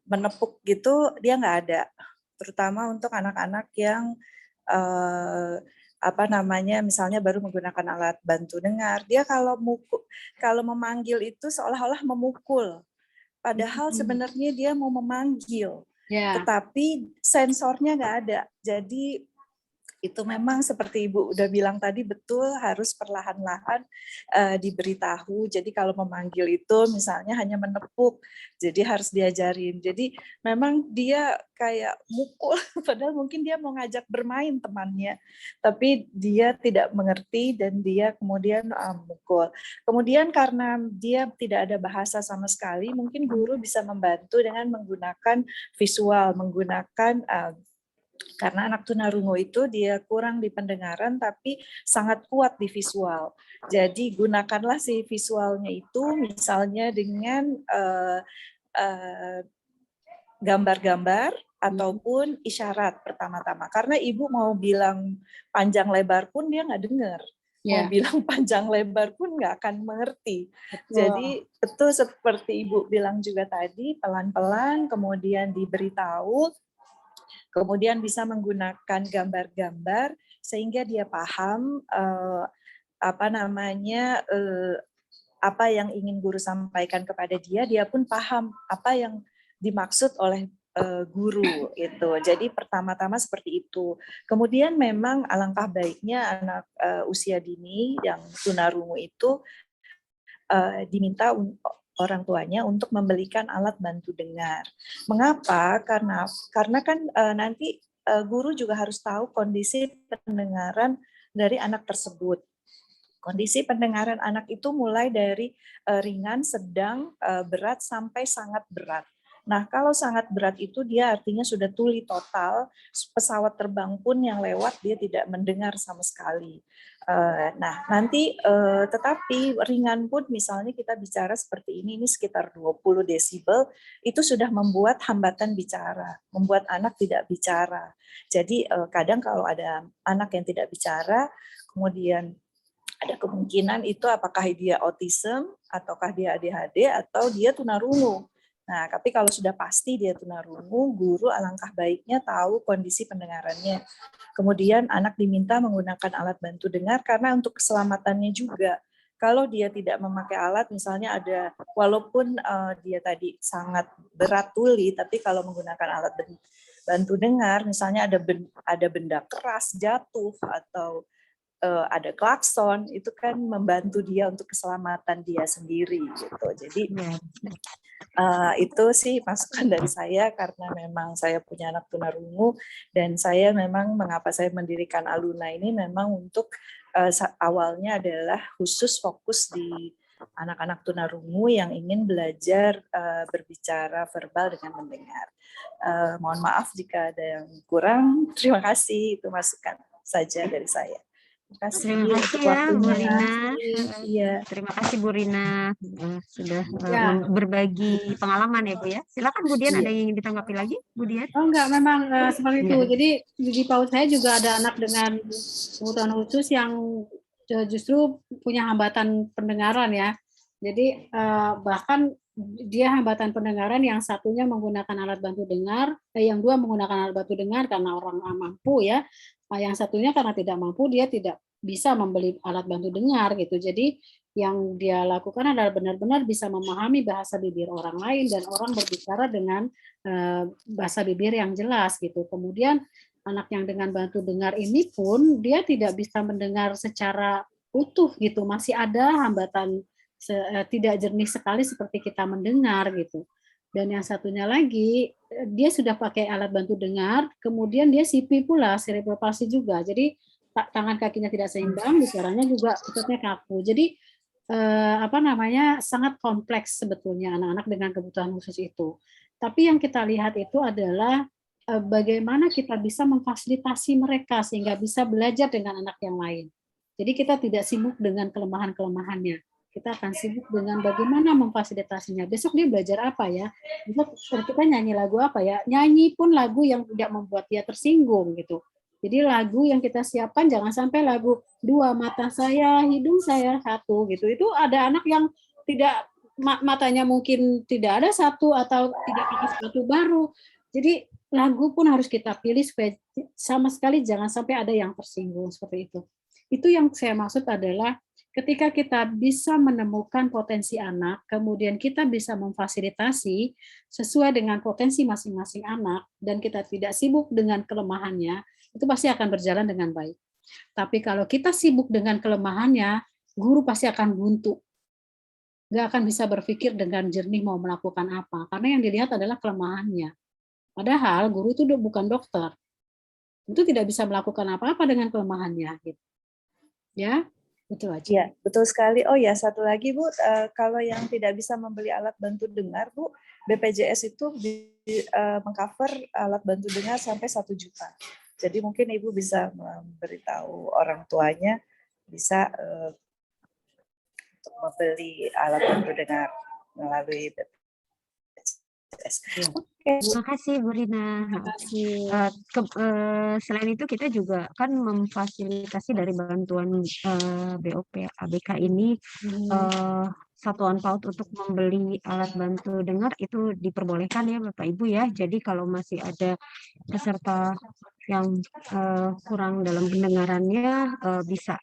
menepuk gitu dia nggak ada, terutama untuk anak-anak yang misalnya baru menggunakan alat bantu dengar. Dia kalau memanggil itu seolah-olah memukul, padahal sebenarnya dia mau memanggil. Tetapi sensornya nggak ada. Jadi itu memang seperti Ibu udah bilang tadi, betul, harus perlahan-lahan diberitahu. Jadi kalau memanggil itu misalnya hanya menepuk, jadi harus diajarin. Jadi memang dia kayak mukul, padahal mungkin dia mau ngajak bermain temannya, tapi dia tidak mengerti dan dia kemudian mukul. Kemudian karena dia tidak ada bahasa sama sekali, mungkin guru bisa membantu dengan menggunakan visual, karena anak tunarungu itu dia kurang di pendengaran tapi sangat kuat di visual. Jadi gunakanlah si visualnya itu misalnya dengan gambar-gambar ataupun isyarat pertama-tama. Karena Ibu mau bilang panjang lebar pun dia nggak dengar. Mau bilang panjang lebar pun nggak akan mengerti. Jadi betul seperti Ibu bilang juga tadi, pelan-pelan kemudian diberitahu, kemudian bisa menggunakan gambar-gambar sehingga dia paham apa yang ingin guru sampaikan kepada dia, dia pun paham apa yang dimaksud oleh guru itu. Jadi pertama-tama seperti itu. Kemudian memang alangkah baiknya anak usia dini yang tunarungu itu diminta orang tuanya untuk membelikan alat bantu dengar. Mengapa? Karena kan nanti guru juga harus tahu kondisi pendengaran dari anak tersebut. Kondisi pendengaran anak itu mulai dari ringan, sedang, berat, sampai sangat berat. Nah, kalau sangat berat itu dia artinya sudah tuli total, pesawat terbang pun yang lewat dia tidak mendengar sama sekali. Nah, nanti tetapi ringan pun misalnya kita bicara seperti ini sekitar 20 desibel, itu sudah membuat hambatan bicara, membuat anak tidak bicara. Jadi kadang kalau ada anak yang tidak bicara, kemudian ada kemungkinan itu apakah dia autism, ataukah dia ADHD, atau dia tunarungu. Nah, tapi kalau sudah pasti dia tunarungu, guru alangkah baiknya tahu kondisi pendengarannya. Kemudian anak diminta menggunakan alat bantu dengar karena untuk keselamatannya juga. Kalau dia tidak memakai alat, misalnya ada, walaupun dia tadi sangat berat tuli, tapi kalau menggunakan alat bantu dengar, misalnya ada benda keras jatuh atau ada klakson, itu kan membantu dia untuk keselamatan dia sendiri gitu. Jadi itu sih masukan dari saya karena memang saya punya anak tunarungu dan saya memang mengapa saya mendirikan Aluna ini memang untuk awalnya adalah khusus fokus di anak-anak tunarungu yang ingin belajar berbicara verbal dengan mendengar. Mohon maaf jika ada yang kurang. Terima kasih, itu masukan saja dari saya. Terima kasih ya Bu Rina. Iya. Terima kasih Bu Rina sudah berbagi pengalaman ya Bu ya. Silakan Bu Dian, ada yang ingin ditanggapi lagi Bu Dian? Oh enggak, memang seperti itu. Jadi di PAUD saya juga ada anak dengan kebutuhan khusus yang justru punya hambatan pendengaran ya. Jadi bahkan dia hambatan pendengaran, yang satunya menggunakan alat bantu dengar, yang dua menggunakan alat bantu dengar karena orang mampu ya. Yang satunya karena tidak mampu, dia tidak bisa membeli alat bantu dengar gitu. Jadi yang dia lakukan adalah benar-benar bisa memahami bahasa bibir orang lain dan orang berbicara dengan bahasa bibir yang jelas gitu. Kemudian anak yang dengan bantu dengar ini pun dia tidak bisa mendengar secara utuh gitu, masih ada hambatan tidak jernih sekali seperti kita mendengar gitu. Dan yang satunya lagi, dia sudah pakai alat bantu dengar, kemudian dia CP pula, cerebral palsy juga. Jadi tangan kakinya tidak seimbang, bicaranya juga ototnya kaku. Jadi sangat kompleks sebetulnya anak-anak dengan kebutuhan khusus itu. Tapi yang kita lihat itu adalah bagaimana kita bisa memfasilitasi mereka sehingga bisa belajar dengan anak yang lain. Jadi kita tidak sibuk dengan kelemahan-kelemahannya. Kita akan sibuk dengan bagaimana memfasilitasinya. Besok dia belajar apa ya? Besok kita nyanyi lagu apa ya? Nyanyi pun lagu yang tidak membuat dia tersinggung gitu. Jadi lagu yang kita siapkan jangan sampai lagu dua mata saya, hidung saya satu gitu. Itu ada anak yang tidak matanya mungkin tidak ada satu atau tidak pakai sepatu baru. Jadi lagu pun harus kita pilih supaya sama sekali jangan sampai ada yang tersinggung seperti itu. Itu yang saya maksud adalah ketika kita bisa menemukan potensi anak, kemudian kita bisa memfasilitasi sesuai dengan potensi masing-masing anak, dan kita tidak sibuk dengan kelemahannya, itu pasti akan berjalan dengan baik. Tapi kalau kita sibuk dengan kelemahannya, guru pasti akan buntu. Nggak akan bisa berpikir dengan jernih mau melakukan apa, karena yang dilihat adalah kelemahannya. Padahal guru itu bukan dokter. Itu tidak bisa melakukan apa-apa dengan kelemahannya. Gitu. Ya. Itu aja. Ya, betul sekali. Oh ya, satu lagi Bu, kalau yang tidak bisa membeli alat bantu dengar, Bu, BPJS itu mengcover alat bantu dengar sampai 1 juta. Jadi mungkin Ibu bisa memberitahu orang tuanya bisa untuk membeli alat bantu dengar melalui BPJS. Terima kasih Bu Rina. Selain itu kita juga kan memfasilitasi dari bantuan BOP ABK ini satuan PAUD untuk membeli alat bantu dengar itu diperbolehkan ya Bapak Ibu ya. Jadi kalau masih ada peserta yang kurang dalam pendengarannya bisa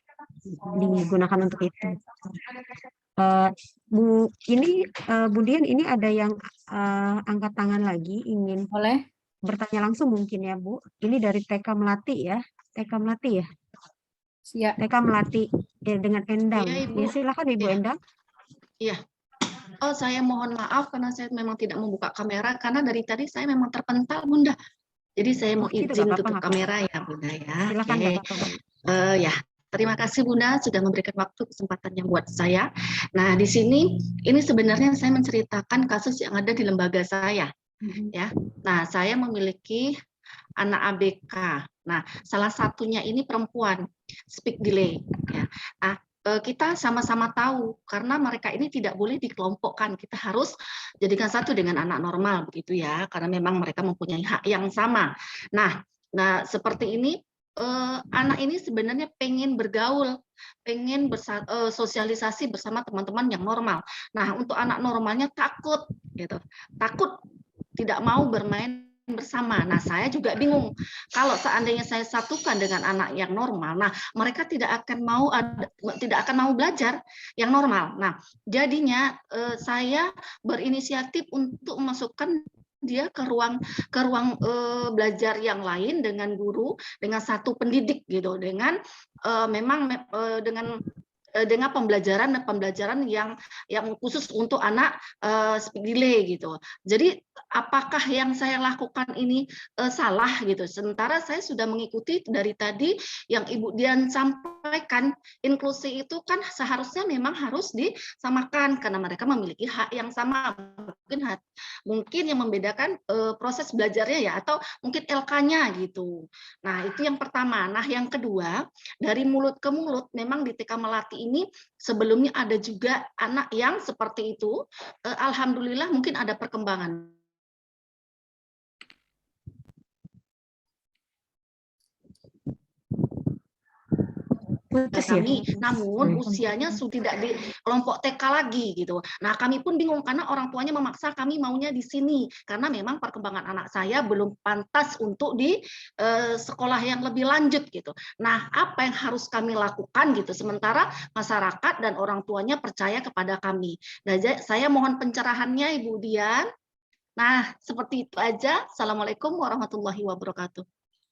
digunakan untuk itu. Bu, ini Bu Dian, ini ada yang angkat tangan lagi, ingin bertanya langsung mungkin ya Bu. Ini dari TK Melati ya, TK Melati ya. Ya. TK Melati ya, dengan Endang. Iya, Ibu. Ya, silakan Ibu Endang. Iya. Oh, saya mohon maaf karena saya memang tidak membuka kamera karena dari tadi saya memang terpental, Bunda. Jadi saya mau Gitu, izin nggak apa-apa, tutup nggak kamera ya, Bunda ya. Silakan, Oke. nggak apa-apa. Ya, terima kasih Bunda sudah memberikan waktu kesempatannya buat saya. Nah, di sini ini sebenarnya saya menceritakan kasus yang ada di lembaga saya. Ya. Nah, saya memiliki anak ABK. Nah, salah satunya ini perempuan, speak delay. Ya. Nah, kita sama-sama tahu karena mereka ini tidak boleh dikelompokkan. Kita harus jadikan satu dengan anak normal begitu ya, karena memang mereka mempunyai hak yang sama. Nah, seperti ini anak ini sebenarnya pengen bergaul, pengen sosialisasi bersama teman-teman yang normal. Nah, untuk anak normalnya takut gitu. Takut tidak mau bermain bersama. Nah, saya juga bingung. Kalau seandainya saya satukan dengan anak yang normal, nah mereka tidak akan mau belajar yang normal. Nah, jadinya saya berinisiatif untuk memasukkan dia ke ruang belajar yang lain dengan guru, dengan satu pendidik gitu, dengan dengan pembelajaran yang khusus untuk anak speak delay gitu. Jadi apakah yang saya lakukan ini salah gitu? Sementara saya sudah mengikuti dari tadi yang Ibu Dian sampaikan, inklusi itu kan seharusnya memang harus disamakan karena mereka memiliki hak yang sama. Mungkin yang membedakan proses belajarnya ya, atau mungkin LK-nya gitu. Nah, itu yang pertama. Nah, yang kedua, dari mulut ke mulut memang di TK Melati ini sebelumnya ada juga anak yang seperti itu. Alhamdulillah mungkin ada perkembangan. Kami, namun usianya sudah tidak di kelompok TK lagi gitu. Nah, kami pun bingung karena orang tuanya memaksa kami maunya di sini karena memang perkembangan anak saya belum pantas untuk di sekolah yang lebih lanjut gitu. Nah, apa yang harus kami lakukan gitu sementara masyarakat dan orang tuanya percaya kepada kami. Nah, saya mohon pencerahannya Ibu Dian. Nah, seperti itu aja. Assalamualaikum warahmatullahi wabarakatuh.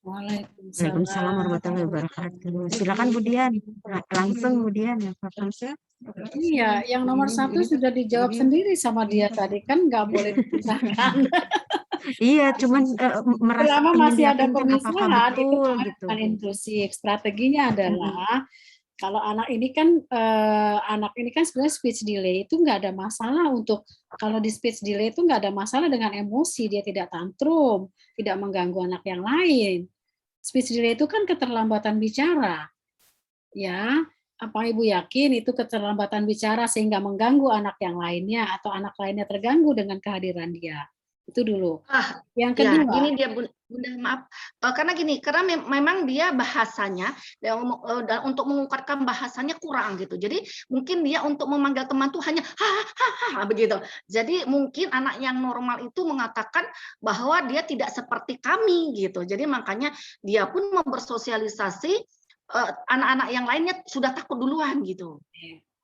Waalaikumsalam warahmatullahi wabarakatuh. Silakan Bu Dian, langsung Bu Dian ya. Iya, yang nomor satu sudah dijawab sendiri sama dia tadi, kan nggak boleh dipisahkan. Iya, cuman merasa selama masih ada pemisahan itu gitu. Inklusif. Strateginya adalah kalau anak ini kan sebenarnya speech delay itu nggak ada masalah untuk kalau di speech delay itu nggak ada masalah dengan emosi, dia tidak tantrum, tidak mengganggu anak yang lain. Speech delay itu kan keterlambatan bicara, ya. Apa Ibu yakin itu keterlambatan bicara sehingga mengganggu anak yang lainnya atau anak lainnya terganggu dengan kehadiran dia? Itu dulu. Yang kedua, ya, ini dia Bunda, maaf, karena gini, karena memang dia bahasanya untuk mengungkapkan bahasanya kurang gitu. Jadi mungkin dia untuk memanggil teman tuh hanya ha begitu. Jadi mungkin anak yang normal itu mengatakan bahwa dia tidak seperti kami gitu. Jadi makanya dia pun bersosialisasi anak-anak yang lainnya sudah takut duluan gitu.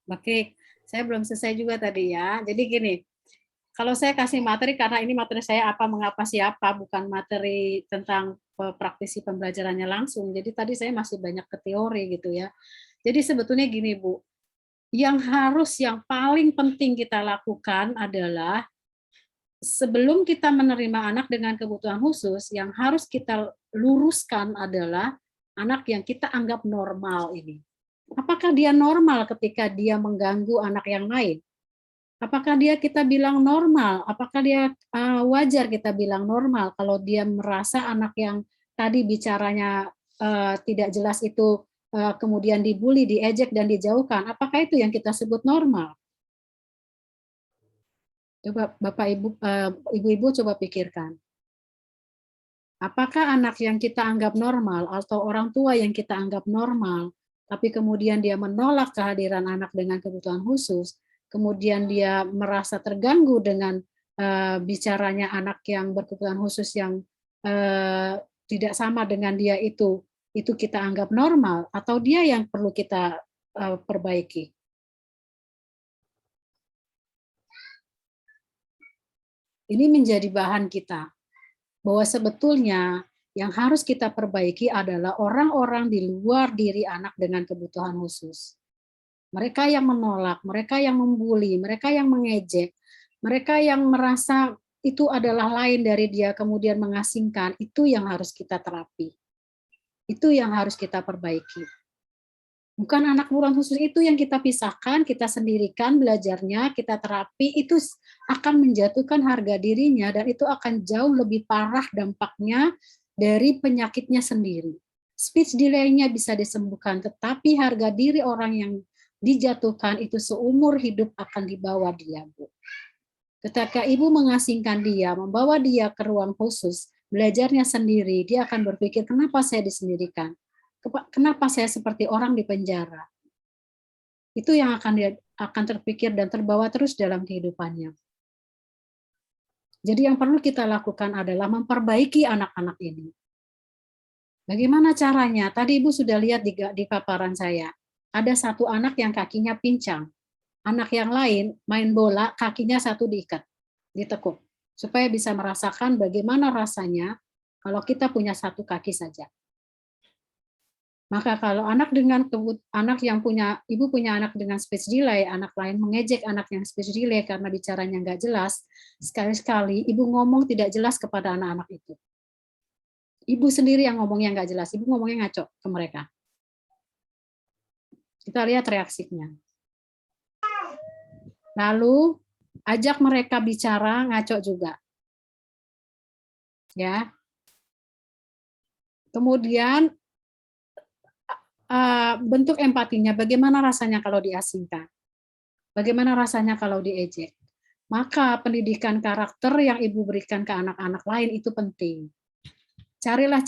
Oke, saya belum selesai juga tadi ya. Jadi gini. Kalau saya kasih materi, karena ini materi saya apa, mengapa, siapa, bukan materi tentang praktisi pembelajarannya langsung. Jadi tadi saya masih banyak ke teori gitu ya. Jadi sebetulnya gini Bu, yang paling penting kita lakukan adalah sebelum kita menerima anak dengan kebutuhan khusus, yang harus kita luruskan adalah anak yang kita anggap normal ini. Apakah dia normal ketika dia mengganggu anak yang lain? Apakah kita bilang normal? Apakah dia wajar kita bilang normal kalau dia merasa anak yang tadi bicaranya tidak jelas itu kemudian dibully, diejek, dan dijauhkan? Apakah itu yang kita sebut normal? Coba Bapak Ibu coba pikirkan. Apakah anak yang kita anggap normal atau orang tua yang kita anggap normal, tapi kemudian dia menolak kehadiran anak dengan kebutuhan khusus, kemudian dia merasa terganggu dengan bicaranya anak yang berkebutuhan khusus yang tidak sama dengan dia itu kita anggap normal atau dia yang perlu kita perbaiki? Ini menjadi bahan kita bahwa sebetulnya yang harus kita perbaiki adalah orang-orang di luar diri anak dengan kebutuhan khusus. Mereka yang menolak, mereka yang membuli, mereka yang mengejek, mereka yang merasa itu adalah lain dari dia, kemudian mengasingkan, itu yang harus kita terapi. Itu yang harus kita perbaiki. Bukan anak kebutuhan khusus itu yang kita pisahkan, kita sendirikan belajarnya, kita terapi, itu akan menjatuhkan harga dirinya dan itu akan jauh lebih parah dampaknya dari penyakitnya sendiri. Speech delay-nya bisa disembuhkan, tetapi harga diri orang yang dijatuhkan itu seumur hidup akan dibawa dia, Bu. Ketika ibu mengasingkan dia, membawa dia ke ruang khusus, belajarnya sendiri, dia akan berpikir, kenapa saya disendirikan? Kenapa saya seperti orang di penjara? Itu yang akan terpikir dan terbawa terus dalam kehidupannya. Jadi yang perlu kita lakukan adalah memperbaiki anak-anak ini. Bagaimana caranya? Tadi Ibu sudah lihat di paparan saya. Ada satu anak yang kakinya pincang. Anak yang lain main bola, kakinya satu diikat, ditekuk. Supaya bisa merasakan bagaimana rasanya kalau kita punya satu kaki saja. Maka kalau anak yang punya, ibu punya anak dengan speech delay, anak lain mengejek anak yang speech delay karena bicaranya nggak jelas, sekali-sekali ibu ngomong tidak jelas kepada anak-anak itu. Ibu sendiri yang ngomongnya nggak jelas, ibu ngomongnya ngaco ke mereka. Kita lihat reaksinya. Lalu ajak mereka bicara, ngaco juga. Ya. Kemudian bentuk empatinya, bagaimana rasanya kalau diasingkan? Bagaimana rasanya kalau diejek? Maka pendidikan karakter yang ibu berikan ke anak-anak lain itu penting. Carilah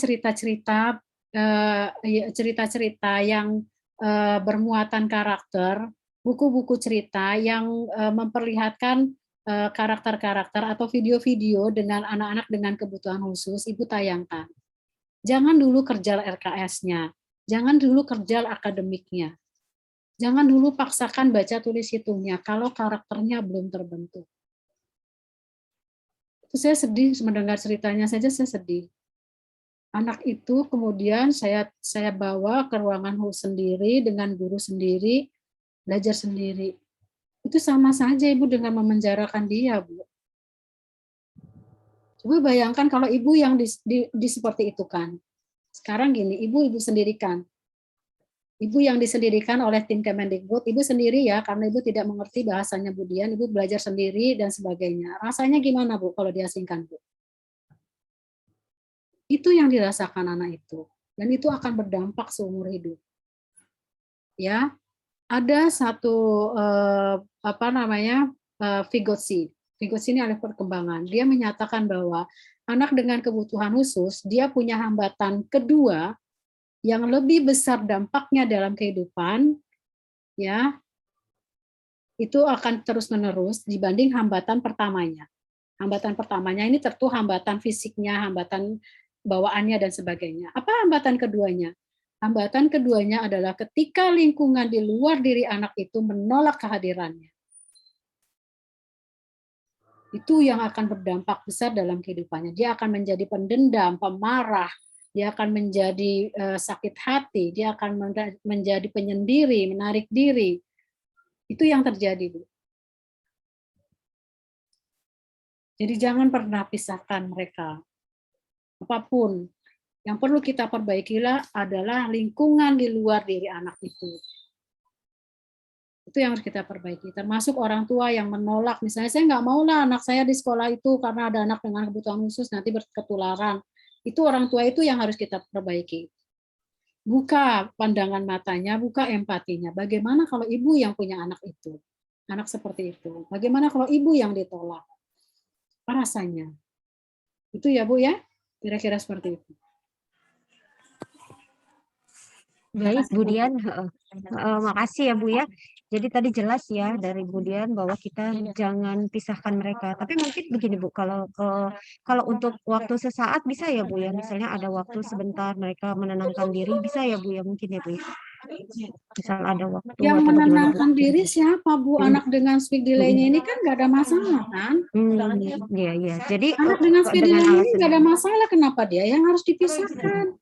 cerita-cerita yang bermuatan karakter, buku-buku cerita yang memperlihatkan karakter-karakter atau video-video dengan anak-anak dengan kebutuhan khusus, ibu tayangkan. Jangan dulu kerja RKS-nya. Jangan dulu kerja akademiknya. Jangan dulu paksakan baca tulis hitungnya kalau karakternya belum terbentuk. Itu saya sedih mendengar ceritanya saja, saya sedih. Anak itu kemudian saya bawa ke ruangan khusus sendiri dengan guru sendiri, belajar sendiri. Itu sama saja ibu dengan memenjarakan dia, Bu. Coba bayangkan kalau ibu yang di seperti itu kan. Sekarang gini, ibu sendirikan. Ibu yang disendirikan oleh tim Kemendikbud, ibu sendiri ya, karena ibu tidak mengerti bahasanya Budian, ibu belajar sendiri dan sebagainya. Rasanya gimana, Bu, kalau diasingkan, Bu? Itu yang dirasakan anak itu. Dan itu akan berdampak seumur hidup. Ya, ada satu Vygotsky. Vygotsky ini ahli perkembangan. Dia menyatakan bahwa anak dengan kebutuhan khusus, dia punya hambatan kedua yang lebih besar dampaknya dalam kehidupan, ya, itu akan terus-menerus dibanding hambatan pertamanya. Hambatan pertamanya ini tentu hambatan fisiknya, hambatan bawaannya, dan sebagainya. Apa hambatan keduanya? Hambatan keduanya adalah ketika lingkungan di luar diri anak itu menolak kehadirannya. Itu yang akan berdampak besar dalam kehidupannya. Dia akan menjadi pendendam, pemarah, dia akan menjadi sakit hati, dia akan menjadi penyendiri, menarik diri. Itu yang terjadi, Bu. Jadi jangan pernah pisahkan mereka. Apapun yang perlu kita perbaikilah adalah lingkungan di luar diri anak itu. Itu yang harus kita perbaiki, termasuk orang tua yang menolak, misalnya saya nggak mau lah anak saya di sekolah itu karena ada anak dengan kebutuhan khusus nanti berketularan. Itu orang tua itu yang harus kita perbaiki. Buka pandangan matanya, buka empatinya. Bagaimana kalau ibu yang punya anak itu, anak seperti itu? Bagaimana kalau ibu yang ditolak? Apa rasanya? Itu ya Bu ya, kira-kira seperti itu. Baik, Bu Dian. Makasih ya Bu ya. Jadi tadi jelas ya dari Bu Dian bahwa kita jangan pisahkan mereka. Tapi mungkin begini Bu, kalau untuk waktu sesaat bisa ya Bu ya. Misalnya ada waktu sebentar mereka menenangkan diri, bisa ya Bu ya, mungkin ya Bu ya. Misal ada waktu Yang atau bagaimana, Bu? menenangkan diri siapa, Bu? Anak dengan speak delay-nya ini kan nggak ada masalah, kan? Iya, iya. Jadi Anak dengan speak dengan delay ini alasan nggak ada masalah, kenapa dia yang harus dipisahkan?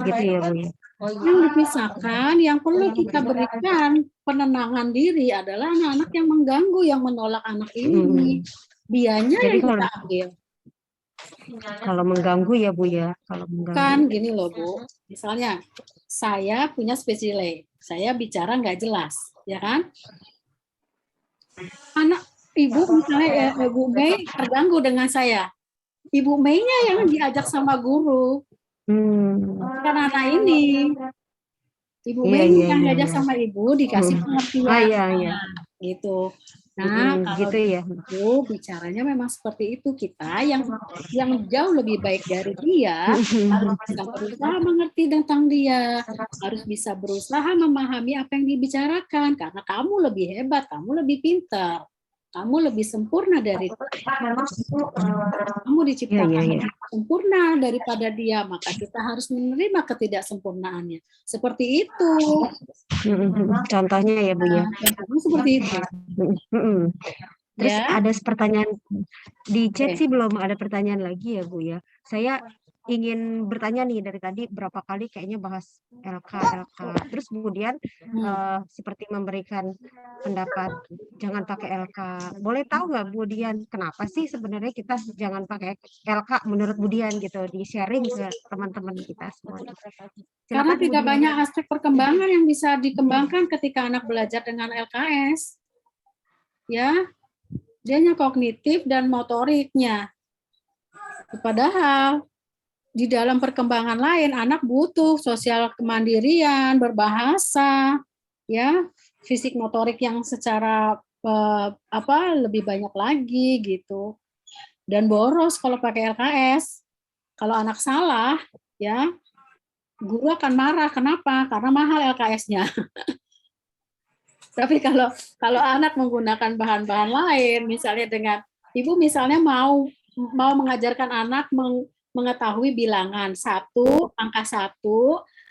gitu ya, Bu ya. Yang dipisahkan, yang perlu kita berikan penenangan diri adalah anak-anak yang mengganggu, yang menolak anak ini. Dianya Jadi yang kita ambil. kalau mengganggu ya, Bu ya, kalau mengganggu. Kan gini loh, Bu. Misalnya, saya punya speech delay. Saya bicara nggak jelas, ya kan? Anak ibu misalnya ya, Ibu Mei terganggu dengan saya. Ibu Mei-nya yang diajak sama guru. Bukan anak ini. Ibu Mei yang diajak sama ibu dikasih pengertian. Gitu. Nah, kalau gitu ya. itu bicaranya memang seperti itu, kita yang jauh lebih baik dari dia harus bisa berusaha mengerti tentang dia, harus bisa berusaha memahami apa yang dibicarakan karena kamu lebih hebat, kamu lebih pintar, kamu lebih sempurna dari kamu diciptakan sempurna daripada dia, maka kita harus menerima ketidaksempurnaannya. Seperti itu. Contohnya ya, Bu ya. Seperti itu. Terus Ya. ada pertanyaan di chat sih, belum ada pertanyaan lagi ya, Bu ya. Saya ingin bertanya nih dari tadi berapa kali kayaknya bahas LK. Terus kemudian seperti memberikan pendapat jangan pakai LK. Boleh tahu nggak Bu Dian kenapa sih sebenarnya kita jangan pakai LK menurut Bu Dian gitu, di sharing ke teman-teman kita semua. Karena tidak banyak aspek perkembangan yang bisa dikembangkan ketika anak belajar dengan LKS. Ya, dianya kognitif dan motoriknya. Padahal di dalam perkembangan lain anak butuh sosial kemandirian, berbahasa, ya, fisik motorik yang secara lebih banyak lagi gitu. Dan boros kalau pakai LKS. Kalau anak salah, ya, guru akan marah. Kenapa? Karena mahal LKS-nya. Tapi kalau anak menggunakan bahan-bahan lain, misalnya dengan ibu misalnya mau mengajarkan anak mengetahui bilangan angka 1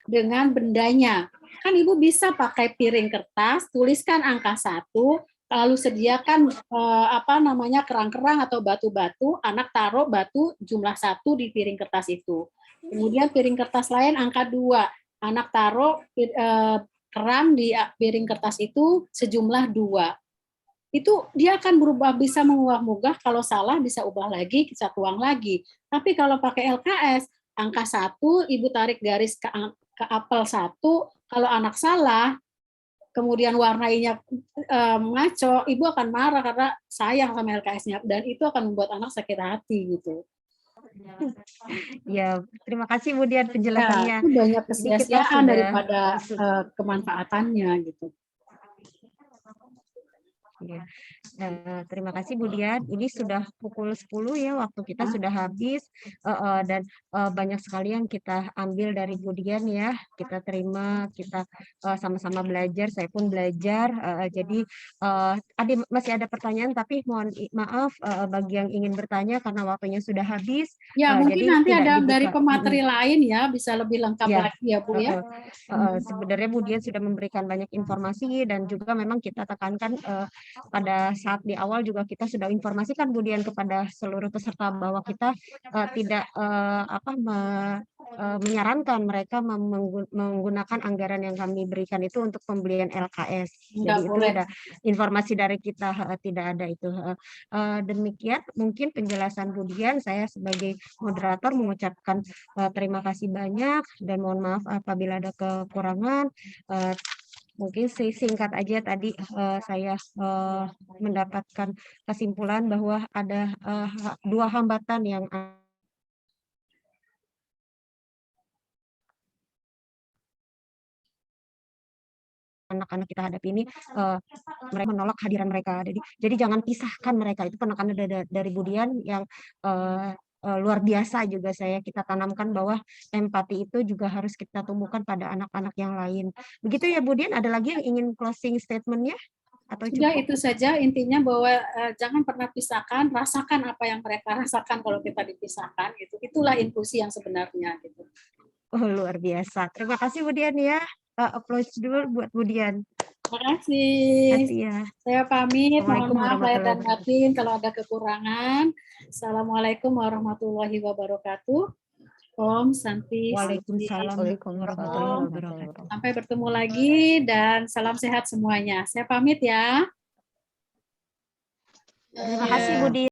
dengan bendanya. Kan ibu bisa pakai piring kertas, tuliskan angka 1, lalu sediakan kerang-kerang atau batu-batu, anak taruh batu jumlah 1 di piring kertas itu. Kemudian piring kertas lain angka 2, anak taruh kerang di piring kertas itu sejumlah 2. Itu dia akan berubah, bisa mengubah-ubah, kalau salah bisa ubah lagi, bisa tuang lagi. Tapi kalau pakai LKS, angka 1, ibu tarik garis ke apel 1, kalau anak salah, kemudian warnanya ngaco, ibu akan marah karena sayang sama LKS-nya, dan itu akan membuat anak sakit hati gitu. Ya, terima kasih Bu Dian penjelasannya. Ya, itu banyak kesia-siaan daripada kemanfaatannya gitu. Ya. Terima kasih Bu Dian. Ini sudah pukul 10 ya, waktu kita sudah habis dan banyak sekali yang kita ambil dari Bu Dian ya. Kita terima, kita sama-sama belajar. Saya pun belajar. Jadi masih ada pertanyaan, tapi mohon maaf bagi yang ingin bertanya karena waktunya sudah habis. Ya, mungkin jadi nanti ada dibuka. dari pemateri lain ya, bisa lebih lengkap lagi ya Bu ya. Sebenarnya Bu Dian sudah memberikan banyak informasi dan juga memang kita tekankan pada saat di awal juga kita sudah informasikan Bu Dian kepada seluruh peserta bahwa kita tidak menyarankan mereka menggunakan anggaran yang kami berikan itu untuk pembelian LKS. Jadi itu ada informasi dari kita, tidak ada itu. Demikian mungkin penjelasan Bu Dian. Saya sebagai moderator mengucapkan terima kasih banyak dan mohon maaf apabila ada kekurangan. Mungkin singkat aja tadi saya mendapatkan kesimpulan bahwa ada 2 hambatan yang anak-anak kita hadapi ini, mereka menolak kehadiran mereka. Jadi jangan pisahkan mereka. Itu penekanan dari Bu Dian yang luar biasa juga kita tanamkan bahwa empati itu juga harus kita tumbuhkan pada anak-anak yang lain. Begitu ya Bu Dian, ada lagi yang ingin closing statement-nya? Atau cukup? Ya, itu saja intinya bahwa jangan pernah pisahkan, rasakan apa yang mereka rasakan kalau kita dipisahkan gitu. Itulah inklusi yang sebenarnya gitu. Oh, luar biasa. Terima kasih Bu Dian ya. Applause dulu buat Bu Dian. Terima kasih. Kasih ya. Saya pamit, mohon Assalamualaikum maaf lahir dan warahmatullahi batin kalau ada kekurangan. Assalamualaikum warahmatullahi wabarakatuh. Om Santi. Waalaikumsalam warahmatullahi wabarakatuh. Sampai bertemu lagi dan salam sehat semuanya. Saya pamit ya. Terima kasih Bu Dian.